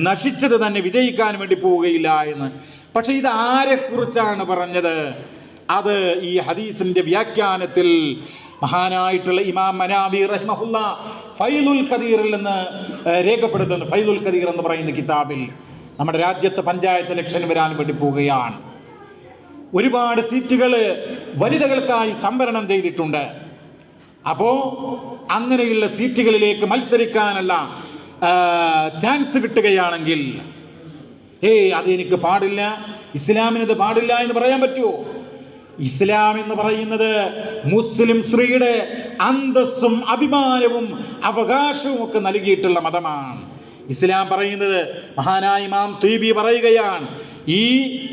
നശിച്ചത് തന്നെ, വിജയിക്കാൻ വേണ്ടി പോവുകയില്ല എന്ന്. പക്ഷെ ഇത് ആരെക്കുറിച്ചാണ് പറഞ്ഞത്? അത് ഈ ഹദീസിന്റെ വ്യാഖ്യാനത്തിൽ മഹാനായിട്ടുള്ള ഇമാം മനാവി റഹിമഹുല്ല ഫൈലുൽ ഖദീറിൽ നിന്ന് രേഖപ്പെടുത്തുന്നു. ഫൈലുൽ ഖദീർ എന്ന് പറയുന്ന കിതാബിൽ നമ്മുടെ രാജ്യത്തെ പഞ്ചായത്ത് ഇലക്ഷൻ വരാൻ വേണ്ടി പോവുകയാണ്. ഒരുപാട് സീറ്റുകൾ വനിതകൾക്കായി സംവരണം ചെയ്തിട്ടുണ്ട്. അപ്പോ അങ്ങനെയുള്ള സീറ്റുകളിലേക്ക് മത്സരിക്കാനുള്ള ചാൻസ് കിട്ടുകയാണെങ്കിൽ അതെനിക്ക് പാടില്ല, ഇസ്ലാമിനത് പാടില്ല എന്ന് പറയാൻ പറ്റുമോ? ഇസ്ലാം എന്ന് പറയുന്നത് മുസ്ലിം സ്ത്രീയുടെ അന്തസ്സും അഭിമാനവും അവകാശവും ഒക്കെ നൽകിയിട്ടുള്ള മതമാണ്. ഇസ്ലാം പറയുന്നത്, മഹാനായ ഇമാം ത്വീബി പറയുകയാണ്, ഈ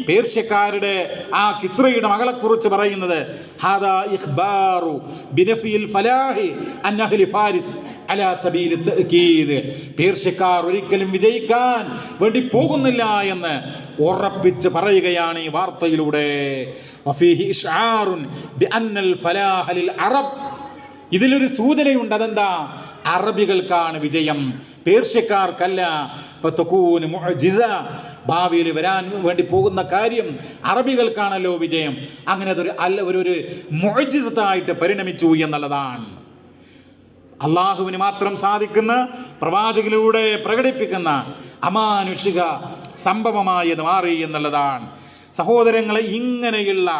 പേർഷ്യക്കാരുടെ ആ കിസ്രയുടെ മകളെക്കുറിച്ച് പറയുന്നത്, ഹാദാ ഇഖ്ബാറു ബിനഫിൽ ഫലാഹി അൻ അഹ്ലി ഫാരിസ് അലാ സബീൽ തഅകീദ്. പേർഷ്യക്കാർ ഒരിക്കലും വിജയിക്കാൻ വേണ്ടി പോകുന്നില്ല എന്ന് ഉറപ്പിച്ച് പറയുകയാണ് ഈ വാർത്തയിലൂടെ. വഫീഹി ഇശ്ആറുൻ ബിഅന്നൽ ഫലാഹ ലിൽ അറബ്. ഇതിലൊരു സൂചനയുണ്ട്. അതെന്താ? അറബികൾക്കാണ് വിജയം, പേർഷ്യക്കാർക്കല്ല. ഫതകൂന മുഅ്ജിസ. ഭാവിയിൽ വരാൻ വേണ്ടി പോകുന്ന കാര്യം അറബികൾക്കാണല്ലോ വിജയം. അങ്ങനെ അതൊരു മുഅ്ജിസത്തായിട്ട് പരിണമിച്ചു എന്നുള്ളതാണ്. അള്ളാഹുവിന് മാത്രം സാധിക്കുന്ന, പ്രവാചകനിലൂടെ പ്രകടിപ്പിക്കുന്ന അമാനുഷിക സംഭവമായി അത് മാറി എന്നുള്ളതാണ്. സഹോദരങ്ങളെ, ഇങ്ങനെയുള്ള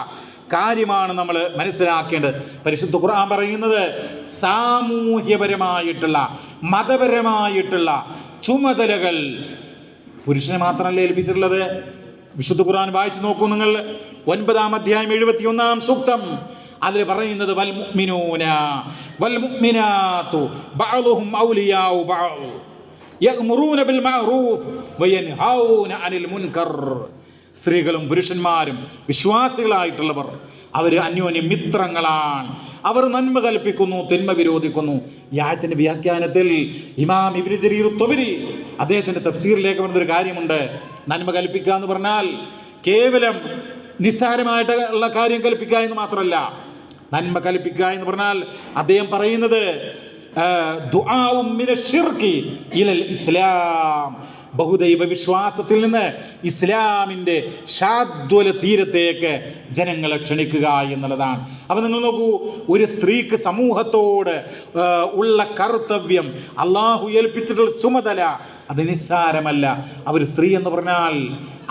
കാര്യമാണ് നമ്മൾ മനസ്സിലാക്കേണ്ടത്. പരിശുദ്ധ ഖുർആൻ പറയുന്നത് സാമൂഹ്യപരമായിട്ടുള്ള, മതപരമായിട്ടുള്ള ചുമതലകൾ പുരുഷനെ മാത്രമല്ല ഏൽപ്പിച്ചിട്ടുള്ളത്. വിശുദ്ധ ഖുർആൻ വായിച്ചു നോക്കൂ നിങ്ങൾ. 9-ാം അധ്യായം 71-ാം സൂക്തം. അതിൽ പറയുന്നത് വൽ മുഅ്മിനൂന വൽ മുഅ്മിനാതു ബഅ്ളുഹും ഔലിയാഉ ബഅ്ള് യഅ്മുറൂന ബിൽ മഅറൂഫ് വയൻഹൗന അനിൽ മുൻകർ. സ്ത്രീകളും പുരുഷന്മാരും വിശ്വാസികളായിട്ടുള്ളവർ അവർ അന്യോന്യം മിത്രങ്ങളാണ്. അവർ നന്മ കൽപ്പിക്കുന്നു, തിന്മ വിരോധിക്കുന്നു. ഈ ആയത്തിന്റെ വ്യാഖ്യാനത്തിൽ ഇമാം ഇബ്നു ജരീർ ത്വബരി അദ്ദേഹത്തിന്റെ തഫ്സീറിലേക്ക് പറഞ്ഞൊരു കാര്യമുണ്ട്. നന്മ കൽപ്പിക്കുക എന്ന് പറഞ്ഞാൽ കേവലം നിസ്സാരമായിട്ടുള്ള കാര്യം കൽപ്പിക്കുക എന്ന് മാത്രമല്ല. നന്മ കൽപ്പിക്കുക എന്ന് പറഞ്ഞാൽ അദ്ദേഹം പറയുന്നത് ദുആഉം മിനശ് ശിർകി ഇലൽ ഇസ്ലാം. ബഹുദൈവ വിശ്വാസത്തിൽ നിന്ന് ഇസ്ലാമിൻ്റെ ശാദ്വല തീരത്തേക്ക് ജനങ്ങളെ ക്ഷണിക്കുക എന്നുള്ളതാണ്. അപ്പം നിങ്ങൾ നോക്കൂ, ഒരു സ്ത്രീക്ക് സമൂഹത്തോട് ഉള്ള കർത്തവ്യം, അള്ളാഹു ഏൽപ്പിച്ചിട്ടുള്ള ചുമതല, അത് നിസ്സാരമല്ല. അവർ സ്ത്രീ എന്ന് പറഞ്ഞാൽ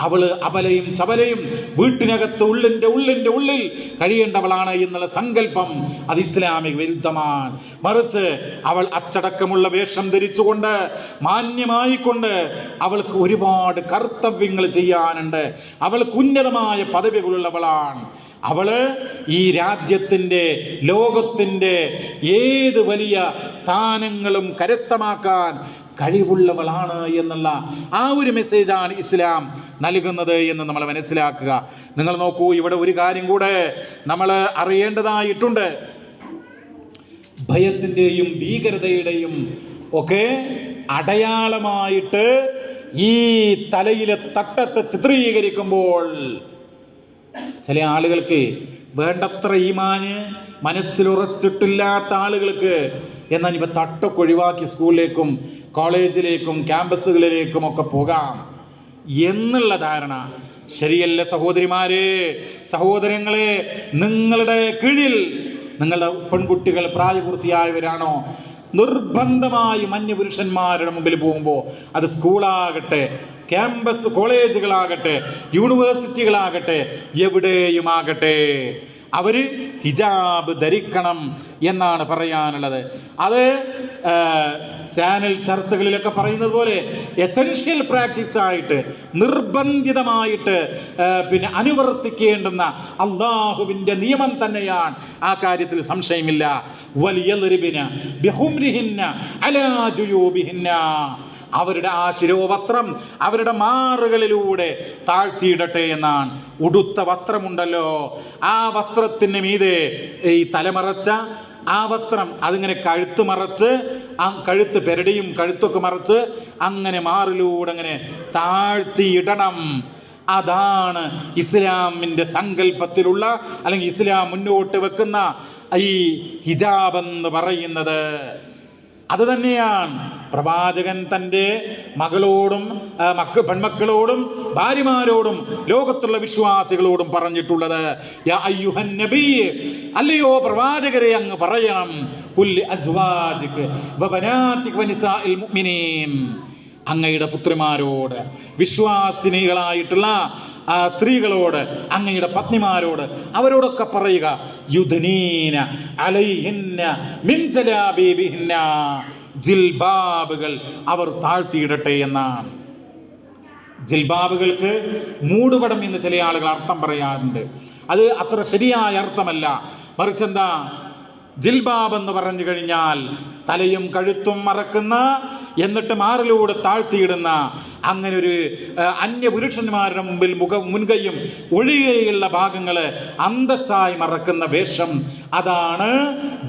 അവൾ അബലയും ചബലയും വീട്ടിനകത്ത് ഉള്ളിൻ്റെ ഉള്ളിൽ കഴിയേണ്ടവളാണ് എന്നുള്ള സങ്കല്പം അത് ഇസ്ലാമിക വിരുദ്ധമാണ്. മറിച്ച് അവൾ അച്ചടക്കമുള്ള വേഷം ധരിച്ചുകൊണ്ട്, മാന്യമായിക്കൊണ്ട് അവൾക്ക് ഒരുപാട് കർത്തവ്യങ്ങൾ ചെയ്യാനുണ്ട്. അവൾക്ക് ഉന്നതമായ പദവികളുള്ളവളാണ്. അവള് ഈ രാജ്യത്തിൻ്റെ, ലോകത്തിൻ്റെ ഏത് വലിയ സ്ഥാനങ്ങളും കരസ്ഥമാക്കാൻ കഴിവുള്ളവളാണ് എന്നുള്ള ആ ഒരു മെസ്സേജാണ് ഇസ്ലാം നൽകുന്നത് എന്ന് നമ്മൾ മനസ്സിലാക്കുക. നിങ്ങൾ നോക്കൂ, ഇവിടെ ഒരു കാര്യം കൂടെ നമ്മൾ അറിയേണ്ടതായിട്ടുണ്ട്. ഭയത്തിൻ്റെയും ഭീകരതയുടെയും ഒക്കെ അടയാളമായിട്ട് ഈ തലയിലെ തട്ടത്തെ ചിത്രീകരിക്കുമ്പോൾ ചില ആളുകൾക്ക് വേണ്ടത്ര ഈമാന് മനസ്സിലുറച്ചിട്ടില്ലാത്ത ആളുകൾക്ക് എന്നാൽ ഇപ്പം തട്ടൊക്കെ ഒഴിവാക്കി സ്കൂളിലേക്കും കോളേജിലേക്കും ക്യാമ്പസുകളിലേക്കും ഒക്കെ പോകാം എന്നുള്ള ധാരണ ശരിയല്ല. സഹോദരിമാരെ, സഹോദരങ്ങളെ, നിങ്ങളുടെ കീഴിൽ നിങ്ങളുടെ പെൺകുട്ടികൾ പ്രായപൂർത്തിയായവരാണോ, നിർബന്ധമായി അന്യപുരുഷന്മാരുടെ മുമ്പിൽ പോകുമ്പോൾ, അത് സ്കൂളാകട്ടെ, ക്യാമ്പസ് കോളേജുകളാകട്ടെ, യൂണിവേഴ്സിറ്റികളാകട്ടെ, എവിടെയുമാകട്ടെ, അവർ ഹിജാബ് ധരിക്കണം എന്നാണ് പറയാനുള്ളത്. അത് ചാനൽ ചർച്ചകളിലൊക്കെ പറയുന്നത് പോലെ എസൻഷ്യൽ പ്രാക്ടീസ് ആയിട്ട്, നിർബന്ധിതമായിട്ട് പിന്നെ അനുവർത്തിക്കേണ്ടുന്ന അള്ളാഹുവിൻ്റെ നിയമം തന്നെയാണ്. ആ കാര്യത്തിൽ സംശയമില്ല. വലിയറിബിന ബിഹുംരിഹിന്ന അലാ ജുയൂബിഹിന്ന. അവരുടെ ആ ശിരോവസ്ത്രം അവരുടെ മാറുകളിലൂടെ താഴ്ത്തിയിടട്ടെ എന്നാണ്. ഉടുത്ത വസ്ത്രമുണ്ടല്ലോ, ആ വസ്ത്രത്തിന് മീതെ ഈ തലമറച്ച ആ വസ്ത്രം അതിങ്ങനെ കഴുത്ത് മറച്ച്, ആ കഴുത്ത് പെരടിയും കഴുത്തൊക്കെ മറച്ച് അങ്ങനെ മാറിലൂടെ അങ്ങനെ താഴ്ത്തിയിടണം. അതാണ് ഇസ്ലാമിൻ്റെ സങ്കല്പത്തിലുള്ള, അല്ലെങ്കിൽ ഇസ്ലാം മുന്നോട്ട് വെക്കുന്ന ഈ ഹിജാബ് എന്ന് പറയുന്നത്. അത് തന്നെയാണ് പ്രവാചകൻ തൻ്റെ മകളോടും പെൺമക്കളോടും ഭാര്യമാരോടും ലോകത്തുള്ള വിശ്വാസികളോടും പറഞ്ഞിട്ടുള്ളത്. യാ അയ്യുഹൻ നബി, അല്ലയോ പ്രവാചകരെ അങ്ങ് പറയണം, കുല്ലി അസ്വാജിക വബനാതിക വനിസാഇൽ മുഅ്മിനീൻ, അങ്ങയുടെ പുത്രിമാരോട്, വിശ്വാസിനികളായിട്ടുള്ള സ്ത്രീകളോട്, അങ്ങയുടെ പത്നിമാരോട്, അവരോടൊക്കെ പറയുക, യുദ്നീന അലൈഹിന്ന മിൻ ജലാബീബിഹിന്ന, ജിൽബാബുകൾ അവർ താഴ്ത്തിയിടട്ടെ എന്നാണ്. ജിൽബാബുകൾക്ക് മൂടുപടം എന്ന് ചില ആളുകൾ അർത്ഥം പറയാറുണ്ട്. അത് അത്ര ശരിയായ അർത്ഥമല്ല. മറിച്ചെന്താ, ജിൽബാബ് എന്ന് പറഞ്ഞു കഴിഞ്ഞാൽ തലയും കഴുത്തും മറക്കുന്ന, എന്നിട്ട് മാറിലൂടെ താഴ്ത്തിയിടുന്ന അങ്ങനെ ഒരു അന്യപുരുഷന്മാരുടെ മുമ്പിൽ മുൻകൈയും ഒഴികെയുള്ള ഭാഗങ്ങൾ അന്തസ്സായി മറക്കുന്ന വേഷം, അതാണ്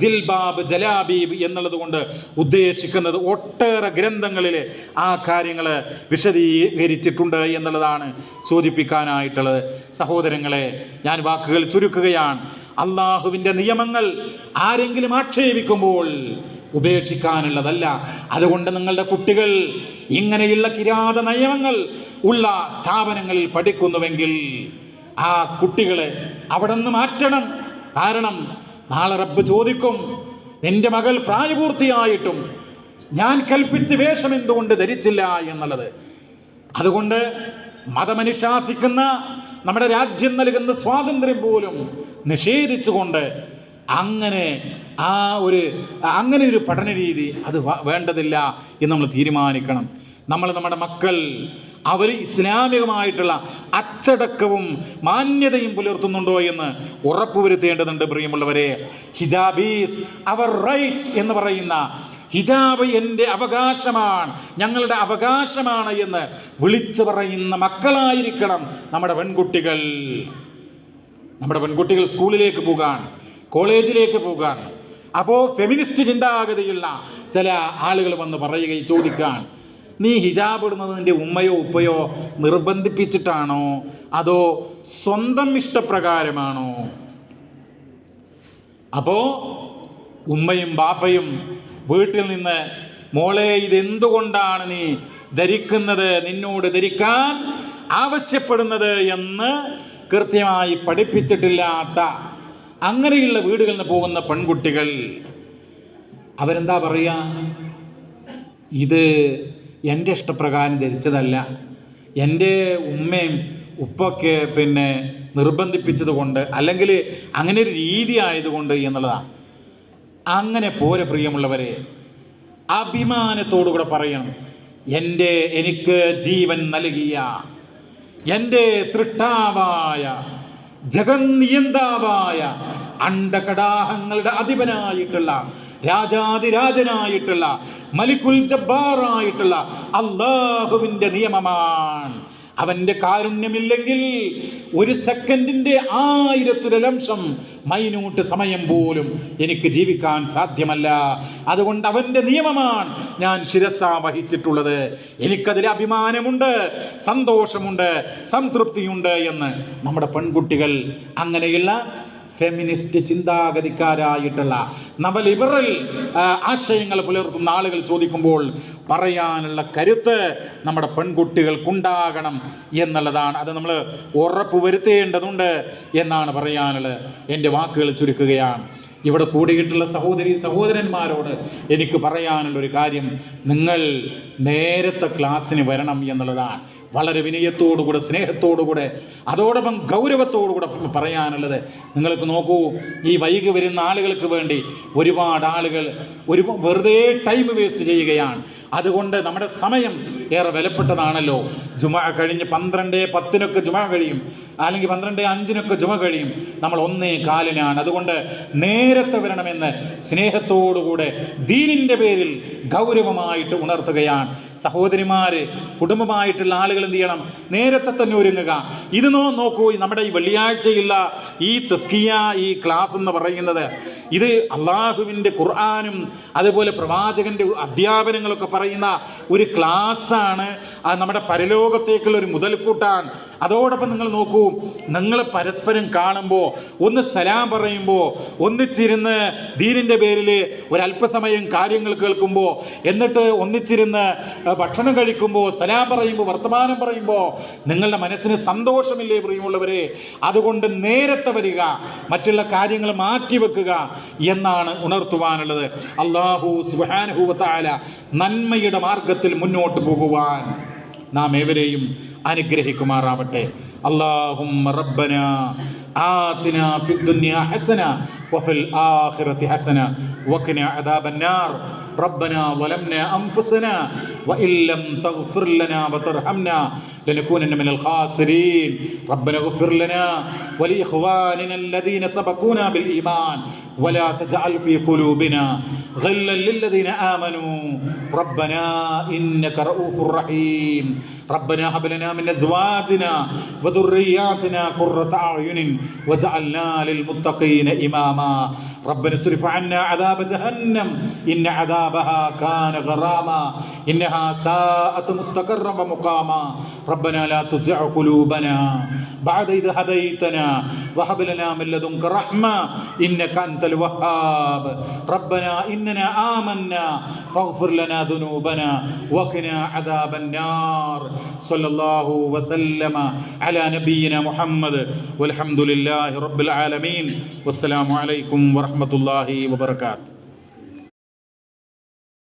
ജിൽബാബ് ജലാബീബ് എന്നുള്ളത് കൊണ്ട് ഉദ്ദേശിക്കുന്നത്. ഒട്ടേറെ ഗ്രന്ഥങ്ങളിൽ ആ കാര്യങ്ങൾ വിശദീകരിച്ചിട്ടുണ്ട് എന്നുള്ളതാണ് സൂചിപ്പിക്കാനായിട്ടുള്ളത്. സഹോദരങ്ങളെ, ഞാൻ വാക്കുകൾ ചുരുക്കുകയാണ്. അള്ളാഹുവിൻ്റെ നിയമങ്ങൾ ആരെങ്കിലും ആക്ഷേപിക്കുമ്പോൾ ഉപേക്ഷിക്കാനുള്ളതല്ല. അതുകൊണ്ട് നിങ്ങളുടെ കുട്ടികൾ ഇങ്ങനെയുള്ള കിരാത നിയമങ്ങൾ ഉള്ള സ്ഥാപനങ്ങളിൽ പഠിക്കുന്നുവെങ്കിൽ ആ കുട്ടികളെ അവിടെ നിന്ന് മാറ്റണം. കാരണം നാളെ റബ്ബ് ചോദിക്കും, നിന്റെ മകൾ പ്രായപൂർത്തിയായിട്ടും ഞാൻ കൽപ്പിച്ച വേഷം എന്തുകൊണ്ട് ധരിച്ചില്ല എന്നുള്ളത്. അതുകൊണ്ട് മതമനുശാസിക്കുന്ന, നമ്മുടെ രാജ്യം നൽകുന്ന സ്വാതന്ത്ര്യം പോലും നിഷേധിച്ചുകൊണ്ട് അങ്ങനെ ഒരു പഠന രീതി അത് വേണ്ടതില്ല എന്ന് നമ്മൾ തീരുമാനിക്കണം. നമ്മുടെ മക്കൾ അവർ ഇസ്ലാമികമായിട്ടുള്ള അച്ചടക്കവും മാന്യതയും പുലർത്തുന്നുണ്ടോ എന്ന് ഉറപ്പുവരുത്തേണ്ടതുണ്ട്. പ്രിയമുള്ളവരെ, ഹിജാബീസ് അവർ റൈറ്റ് എന്ന് പറയുന്ന, ഹിജാബ് എൻ്റെ അവകാശമാണ്, ഞങ്ങളുടെ അവകാശമാണ് എന്ന് വിളിച്ചു പറയുന്ന മക്കളായിരിക്കണം നമ്മുടെ പെൺകുട്ടികൾ. നമ്മുടെ പെൺകുട്ടികൾ സ്കൂളിലേക്ക് പോകാൻ, കോളേജിലേക്ക് പോകാൻ. അപ്പോൾ ഫെമിനിസ്റ്റ് ചിന്താഗതിയുള്ള ചില ആളുകൾ വന്ന് പറയുകയും ചോദിക്കാൻ, നീ ഹിജാബ് ഇടുന്നത് നിൻ്റെ ഉമ്മയോ ഉപ്പയോ നിർബന്ധിപ്പിച്ചിട്ടാണോ അതോ സ്വന്തം ഇഷ്ടപ്രകാരമാണോ? അപ്പോൾ ഉമ്മയും ബാപ്പയും വീട്ടിൽ നിന്ന്, മോളെ ഇതെന്തുകൊണ്ടാണ് നീ ധരിക്കുന്നത്, നിന്നോട് ധരിക്കാൻ ആവശ്യപ്പെടുന്നത് എന്ന് കൃത്യമായി പഠിപ്പിച്ചിട്ടില്ലാത്ത അങ്ങനെയുള്ള വീടുകളിൽ നിന്ന് പോകുന്ന പെൺകുട്ടികൾ അവരെന്താ പറയുക? ഇത് എൻ്റെ ഇഷ്ടപ്രകാരം ധരിച്ചതല്ല, എൻ്റെ ഉമ്മയും ഉപ്പൊക്കെ നിർബന്ധിപ്പിച്ചത് കൊണ്ട്, അല്ലെങ്കിൽ അങ്ങനെ ഒരു രീതി ആയതുകൊണ്ട് എന്നുള്ളതാണ്. അങ്ങനെ പോരെ പ്രിയമുള്ളവരെ, അഭിമാനത്തോടുകൂടെ പറയണം, എനിക്ക് ജീവൻ നൽകിയ എൻ്റെ സൃഷ്ടാവായ ജഗന്നിയന്താവായ അണ്ടകടാഹങ്ങളുടെ അധിപനായിട്ടുള്ള രാജാതിരാജനായിട്ടുള്ള മലിക്കുൽ ജബ്ബാറായിട്ടുള്ള അല്ലാഹുവിൻ്റെ നിയമമാണ്. അവൻ്റെ കാരുണ്യമില്ലെങ്കിൽ ഒരു സെക്കൻഡിൻ്റെ 1000 മൈന്യൂട്ട് സമയം പോലും എനിക്ക് ജീവിക്കാൻ സാധ്യമല്ല. അതുകൊണ്ട് അവൻ്റെ നിയമമാണ് ഞാൻ ശിരസാ വഹിച്ചിട്ടുള്ളത്. എനിക്കതിൽ അഭിമാനമുണ്ട്, സന്തോഷമുണ്ട്, സംതൃപ്തിയുണ്ട് എന്ന് നമ്മുടെ പെൺകുട്ടികൾ അങ്ങനെയുള്ള ഫെമിനിസ്റ്റ് ചിന്താഗതിക്കാരായിട്ടുള്ള നവലിബറൽ ആശയങ്ങൾ പുലർത്തുന്ന ആളുകൾ ചോദിക്കുമ്പോൾ പറയാനുള്ള കരുത്ത് നമ്മുടെ പെൺകുട്ടികൾക്കുണ്ടാകണം എന്നുള്ളതാണ്. അത് നമ്മൾ ഉറപ്പുവരുത്തേണ്ടതുണ്ട് എന്നാണ് പറയാനുള്ളത്. എൻ്റെ വാക്കുകൾ ചുരുക്കുകയാണ്. ഇവിടെ കൂടിയിട്ടുള്ള സഹോദരന്മാരോട് എനിക്ക് പറയാനുള്ളൊരു കാര്യം, നിങ്ങൾ നേരത്തെ ക്ലാസ്സിന് വരണം എന്നുള്ളതാണ്. വളരെ വിനയത്തോടുകൂടെ, സ്നേഹത്തോടുകൂടെ, അതോടൊപ്പം ഗൗരവത്തോടുകൂടെ പറയാനുള്ളത്. നിങ്ങൾക്ക് നോക്കൂ, ഈ വൈകി വരുന്ന ആളുകൾക്ക് വേണ്ടി ഒരുപാട് ആളുകൾ വെറുതെ ടൈം വേസ്റ്റ് ചെയ്യുകയാണ്. അതുകൊണ്ട് നമ്മുടെ സമയം ഏറെ വിലപ്പെട്ടതാണല്ലോ. ജുമ കഴിഞ്ഞ് 12:10 ജുമ കഴിയും, അല്ലെങ്കിൽ 12:05 ജുമ കഴിയും. നമ്മൾ 1:15. അതുകൊണ്ട് നേരത്തെ വരണമെന്ന് സ്നേഹത്തോടുകൂടെ ദീനിൻ്റെ പേരിൽ ഗൗരവമായിട്ട് ഉണർത്തുകയാണ്. സഹോദരിമാർ, കുടുംബമായിട്ടുള്ള ആളുകൾ എന്ത് ചെയ്യണം? നേരത്തെ തന്നെ ഒരുങ്ങുക. ഇത് നോക്കൂ, നമ്മുടെ ഈ വെള്ളിയാഴ്ചയുള്ള ഈ തസ്കിയ, ഈ ക്ലാസ് എന്ന് പറയുന്നത്, ഇത് അള്ളാഹുവിൻ്റെ ഖുർആനും അതുപോലെ പ്രവാചകൻ്റെ അധ്യാപനങ്ങളൊക്കെ പറയുന്ന ഒരു ക്ലാസ്സാണ്. അത് നമ്മുടെ പരലോകത്തേക്കുള്ള ഒരു മുതൽക്കൂട്ടാണ്. അതോടൊപ്പം നിങ്ങൾ നോക്കൂ, നിങ്ങൾ പരസ്പരം കാണുമ്പോൾ, ഒന്ന് സലാം പറയുമ്പോൾ, ഒന്നിച്ചിരുന്ന് ദീനിൻ്റെ പേരിൽ ഒരല്പസമയം കാര്യങ്ങൾ കേൾക്കുമ്പോൾ, എന്നിട്ട് ഒന്നിച്ചിരുന്ന് ഭക്ഷണം കഴിക്കുമ്പോൾ, സലാം പറയുമ്പോൾ, വർത്തമാനം പറയുമ്പോൾ നിങ്ങളുടെ മനസ്സിന് സന്തോഷമില്ലേ പ്രിയമുള്ളവരെ? അതുകൊണ്ട് നേരത്തെ വരിക, മറ്റുള്ള കാര്യങ്ങൾ മാറ്റിവെക്കുക എന്നാണ് ഉണർത്തുവാനുള്ളത്. അല്ലാഹു സുബ്ഹാനഹു വ തആല നന്മയുടെ മാർഗത്തിൽ മുന്നോട്ട് പോകുവാൻ നാം ഏവരെയും അനുഗ്രഹിക്കുമാറാവട്ടെ. അല്ലാഹുമ്മ റബ്ബന ആതിനാ ഫിദ്ദുനിയ ഹസന വഫിൽ ആഖിറതി ഹസന വഖിനാ അദാബന്നാർ. റബ്ബനാ ളലംനാ അൻഫുസനാ വഇല്ലം തഗ്ഫിർ ലനാ വതർഹംനാ ലനകൂനന്ന മിനൽ ഖാസിരീൻ. റബ്ബനാ ഇഗ്ഫിർ ലനാ വലിഇഖ്വാനിനാ الذين سبقونا بالإيمان ولا تجعل في قلوبنا غلا للذين آمنوا ربنا إنك رؤوف رحيم. ربنا هب لنا من أزواجنا وذرياتنا قرة أعين وجعلنا للمتقين إماما. ربنا اصرف عنا عذاب جهنم إن عذابها كان غراما إنها ساءت مستقرا ومقاما. ربنا لا تزغ قلوبنا بعد إذ هديتنا وهب لنا من لدنك رحمة إنك أنت الوهاب. ربنا إننا آمنا فاغفر لنا ذنوبنا وقنا عذاب النار. صلى الله وسلم على نبينا محمد والحمد لله رب العالمين. والسلام عليكم ورحمة الله وبركاته.